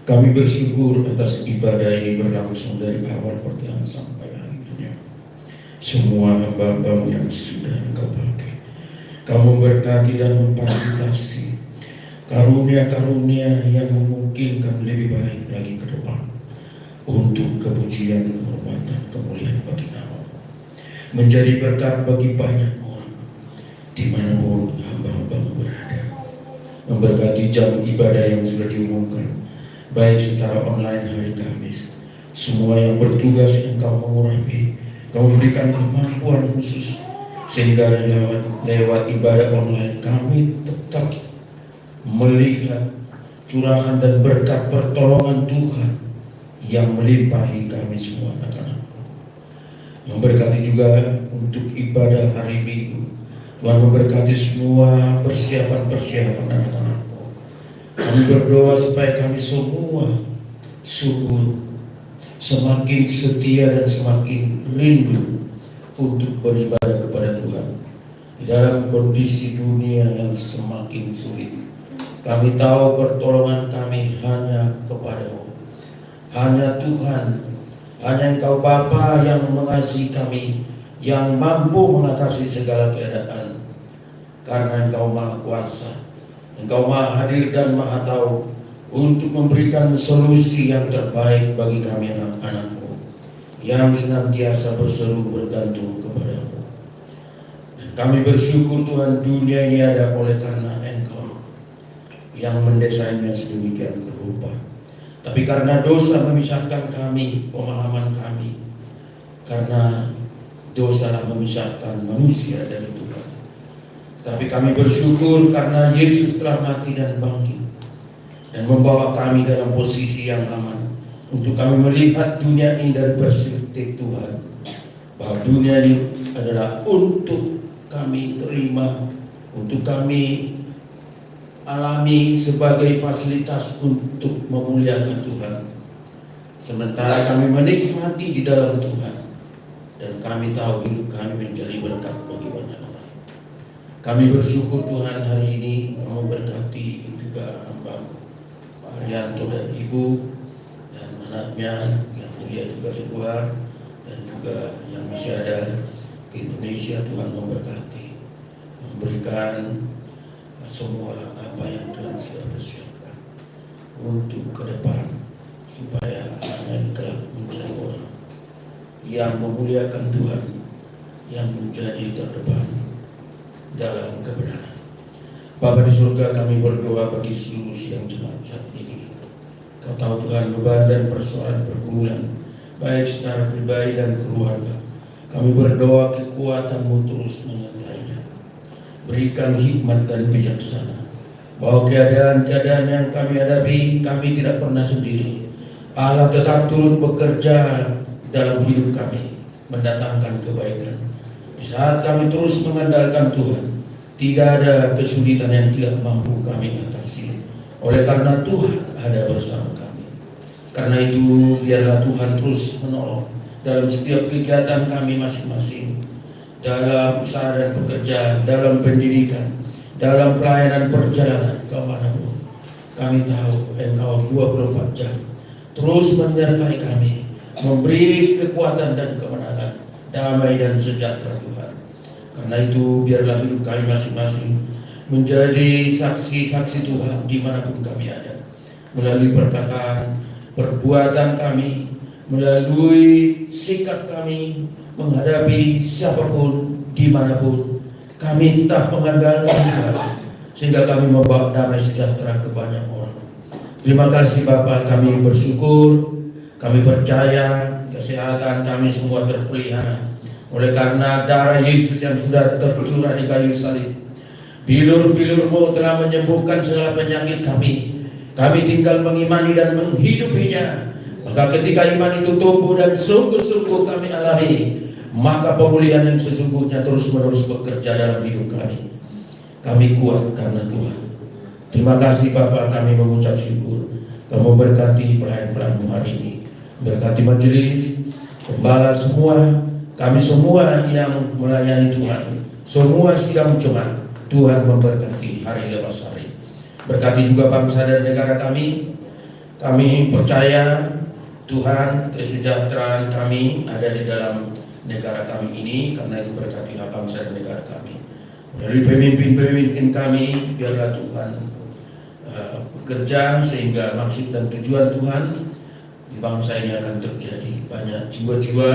Kami bersyukur atas ibadah ini berlangsung dari awal pertengahan sampai akhirnya. Semua hamba-Mu yang sudah Engkau pakai, Kamu berkati dan memfasilitasi karunia-karunia yang memungkinkan lebih baik lagi ke depan untuk kepujian, kehormatan, kemuliaan bagi nama-Mu, menjadi berkat bagi banyak orang dimanapun hamba-hamba-Mu berada. Memberkati jam ibadah yang sudah diumumkan, baik secara online hari Kamis. Semua yang bertugas Engkau mengurapi, Kau berikan kemampuan khusus sehingga lewat ibadah online kami tetap melihat curahan dan berkat pertolongan Tuhan yang melimpahi kami semua anak-anak-Mu. Memberkati juga untuk ibadah hari Minggu. Tuhan memberkati semua persiapan-persiapan anak-anak-Mu. Kami berdoa supaya kami semua sungguh semakin setia dan semakin rindu untuk beribadah kepada Tuhan di dalam kondisi dunia yang semakin sulit. Kami tahu pertolongan kami hanya kepada-Mu, hanya Tuhan, hanya Engkau Bapa yang mengasihi kami, yang mampu mengatasi segala keadaan. Karena Engkau Maha Kuasa, Engkau Maha Hadir dan Maha Tahu untuk memberikan solusi yang terbaik bagi kami anak-anak-Mu yang senantiasa berseru bergantung kepada-Mu. Dan kami bersyukur Tuhan, dunia ini ada oleh karena Engkau yang mendesainnya sedemikian rupa. Tapi karena dosa memisahkan kami, pemahaman kami, karena dosa memisahkan manusia dari Tuhan. Tapi kami bersyukur karena Yesus telah mati dan bangkit dan membawa kami dalam posisi yang aman untuk kami melihat dunia ini dari perspektif Tuhan, bahwa dunia ini adalah untuk kami terima, untuk kami alami sebagai fasilitas untuk memuliakan Tuhan. Sementara kami menikmati di dalam Tuhan, dan kami tahu hidup kami menjadi berkat bagi banyak orang. Kami bersyukur Tuhan hari ini Kamu berkati juga hamba-Mu Pak Haryanto dan Ibu dan anaknya yang kuliah juga di luar, dan juga yang masih ada di Indonesia. Tuhan memberkati, memberikan semua apa yang Tuhan sudah persiapkan untuk ke depan, supaya anak kelak menjadi orang yang memuliakan Tuhan, yang menjadi terdepan dalam kebenaran. Bapa di surga, kami berdoa bagi seluruh siang jemaat saat ini. Kau tahu Tuhan beban dan persoalan pergumulan, baik secara pribadi dan keluarga. Kami berdoa kekuatan-Mu terus menyertainya. Berikan hikmat dan bijaksana, bahwa keadaan-keadaan yang kami hadapi, kami tidak pernah sendiri. Allah tetap turut bekerja dalam hidup kami, mendatangkan kebaikan. Di saat kami terus mengandalkan Tuhan, tidak ada kesulitan yang tidak mampu kami atasi, oleh karena Tuhan ada bersama kami. Karena itu biarlah Tuhan terus menolong dalam setiap kegiatan kami masing-masing, dalam usaha dan pekerjaan, dalam pendidikan, dalam pelayanan perjalanan kemanapun. Kami tahu Engkau 24 jam terus menyertai kami, memberi kekuatan dan kemenangan, damai dan sejahtera Tuhan. Karena itu biarlah hidup kami masing-masing menjadi saksi-saksi Tuhan dimanapun kami ada, melalui perkataan, perbuatan kami, melalui sikap kami menghadapi siapapun, dimanapun. Kami tetap mengandalkan Tuhan, sehingga kami membawa damai sejahtera ke banyak orang. Terima kasih Bapa, kami bersyukur, kami percaya kesehatan kami semua terpelihara oleh karena darah Yesus yang sudah tercurah di kayu salib. Bilur-bilur-Mu telah menyembuhkan segala penyakit kami. Kami tinggal mengimani dan menghidupinya. Maka ketika iman itu tumbuh dan sungguh-sungguh kami alami, maka pemulihan yang sesungguhnya terus-menerus bekerja dalam hidup kami. Kami kuat karena Tuhan. Terima kasih Bapak, kami mengucap syukur. Kamu berkati pelayan-pelayan hari ini, berkati majelis, gembala semua, kami semua yang melayani Tuhan, semua sidang jemaat. Tuhan memberkati hari lepas hari. Berkati juga bangsa dan negara kami. Kami percaya Tuhan, kesejahteraan kami ada di dalam negara kami ini, karena itu berkatilah bangsa dan negara kami. Melalui pemimpin-pemimpin kami, biarlah Tuhan bekerja sehingga maksud dan tujuan Tuhan di bangsa ini akan terjadi. Banyak jiwa-jiwa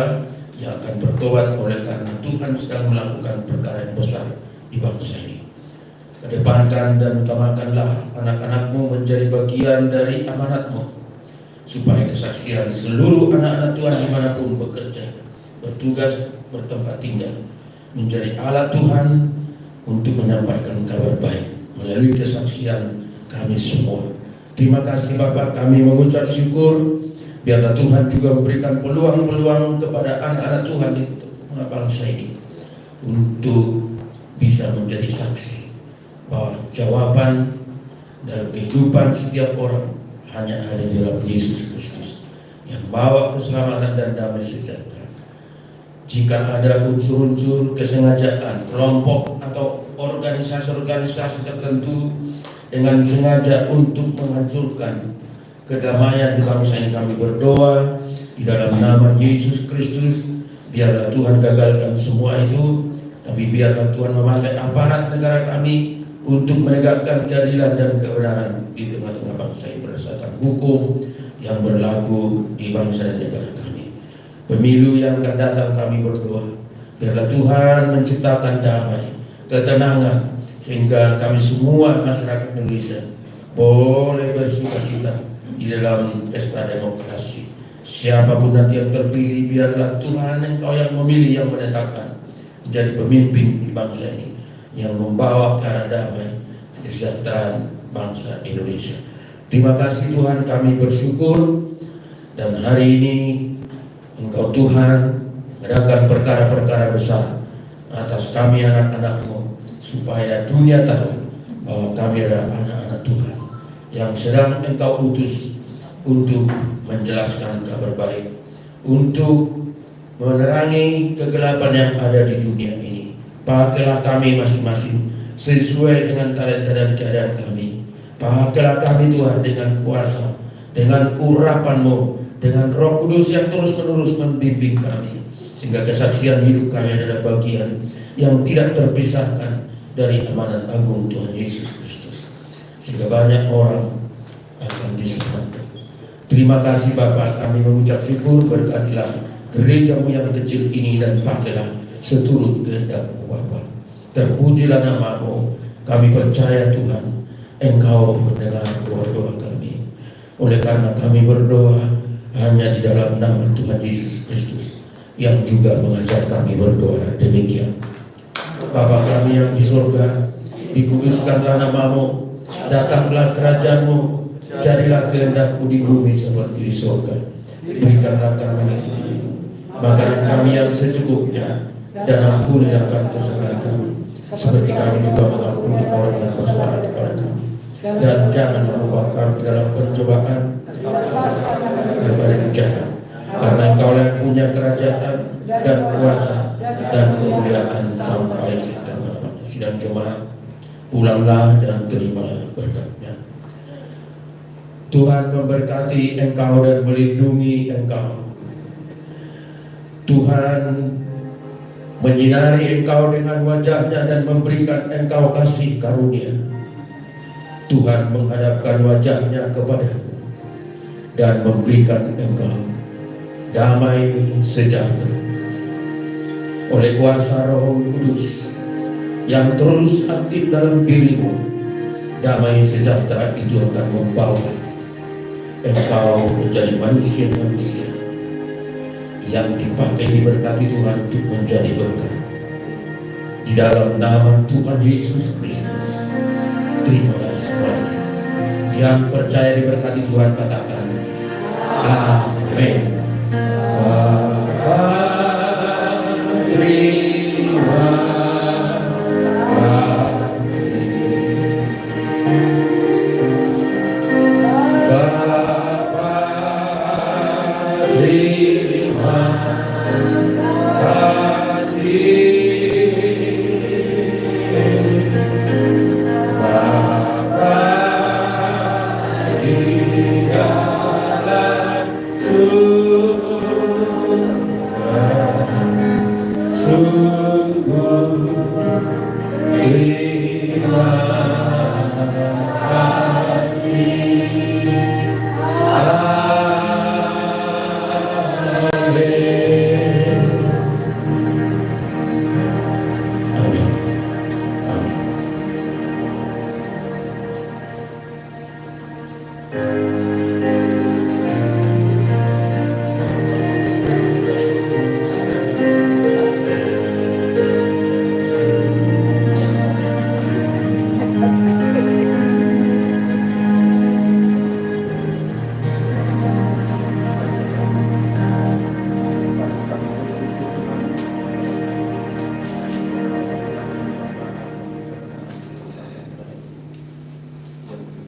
yang akan bertobat oleh karena Tuhan sedang melakukan perkara yang besar di bangsa ini. Kedepankan dan utamakanlah anak-anakmu menjadi bagian dari amanatmu, supaya kesaksian seluruh anak-anak Tuhan dimanapun bekerja, bertugas, bertempat tinggal, menjadi alat Tuhan untuk menyampaikan kabar baik melalui kesaksian kami semua. Terima kasih Bapak, kami mengucap syukur. Biarlah Tuhan juga memberikan peluang-peluang kepada anak-anak Tuhan di tengah bangsa ini untuk bisa menjadi saksi bahwa jawaban dalam kehidupan setiap orang hanya ada di dalam Yesus Kristus yang bawa keselamatan dan damai sejahtera. Jika ada unsur-unsur kesengajaan, kelompok atau organisasi-organisasi tertentu dengan sengaja untuk menghancurkan kedamaian di bangsa ini, kami berdoa di dalam nama Yesus Kristus, biarlah Tuhan gagalkan semua itu, tapi biarlah Tuhan memakai aparat negara kami untuk menegakkan keadilan dan kebenaran di tengah-tengah bangsa ini berdasarkan hukum yang berlaku di bangsa dan negara kami. Pemilu yang akan datang kami berdoa, biarlah Tuhan menciptakan damai, ketenangan, sehingga kami semua masyarakat Indonesia boleh bersuka-cita di dalam pesta demokrasi. Siapapun nanti yang terpilih, biarlah Tuhan Engkau yang memilih, yang menetapkan menjadi pemimpin di bangsa ini, yang membawa ke arah damai kesejahteraan bangsa Indonesia. Terima kasih Tuhan, kami bersyukur, dan hari ini Engkau Tuhan mengadakan perkara-perkara besar atas kami anak-anak-Mu, supaya dunia tahu bahwa kami adalah anak-anak Tuhan yang sedang Engkau utus untuk menjelaskan kabar baik, untuk menerangi kegelapan yang ada di dunia ini. Pakailah kami masing-masing sesuai dengan talenta dan keadaan kami. Pakailah kami Tuhan dengan kuasa, dengan urapan-Mu, dengan Roh Kudus yang terus-menerus membimbing kami, sehingga kesaksian hidup kami adalah bagian yang tidak terpisahkan dari amanat agung Tuhan Yesus Kristus, sehingga banyak orang akan diselamatkan. Terima kasih Bapa, kami mengucap syukur. Berkatilah gereja-Mu yang kecil ini dan pakailah seturut kehendak-Mu Bapa. Terpujilah nama-Mu. Kami percaya Tuhan, Engkau mendengar doa-doa kami. Oleh karena kami berdoa hanya di dalam nama Tuhan Yesus Kristus, yang juga mengajar kami berdoa demikian. Bapa kami yang di surga, dikuduskanlah nama-Mu, datanglah kerajaan-Mu, jadilah kehendak-Mu di bumi seperti di surga. Berikanlah kami makanan kami yang secukupnya, dan ampunilah kesalahan kami, seperti kami juga mengampuni orang yang bersalah kepada kami. Dan jangan membawa kami dalam pencobaan, daripada yang jahat, karena Engkau yang punya kerajaan dan kuasa dan kemuliaan sampai selama-lamanya. Sidang jemaat, pulanglah dan terimalah berkat-Nya. Tuhan memberkati engkau dan melindungi engkau. Tuhan menyinari engkau dengan wajah-Nya dan memberikan engkau kasih karunia. Tuhan menghadapkan wajah-Nya kepadamu dan memberikan engkau damai sejahtera. Oleh kuasa Roh Kudus yang terus aktif dalam dirimu, damai sejahtera itu akan membawa engkau menjadi manusia-manusia yang dipakai, diberkati Tuhan untuk menjadi berkat. Di dalam nama Tuhan Yesus Kristus, terimalah semuanya. Yang percaya diberkati Tuhan katakan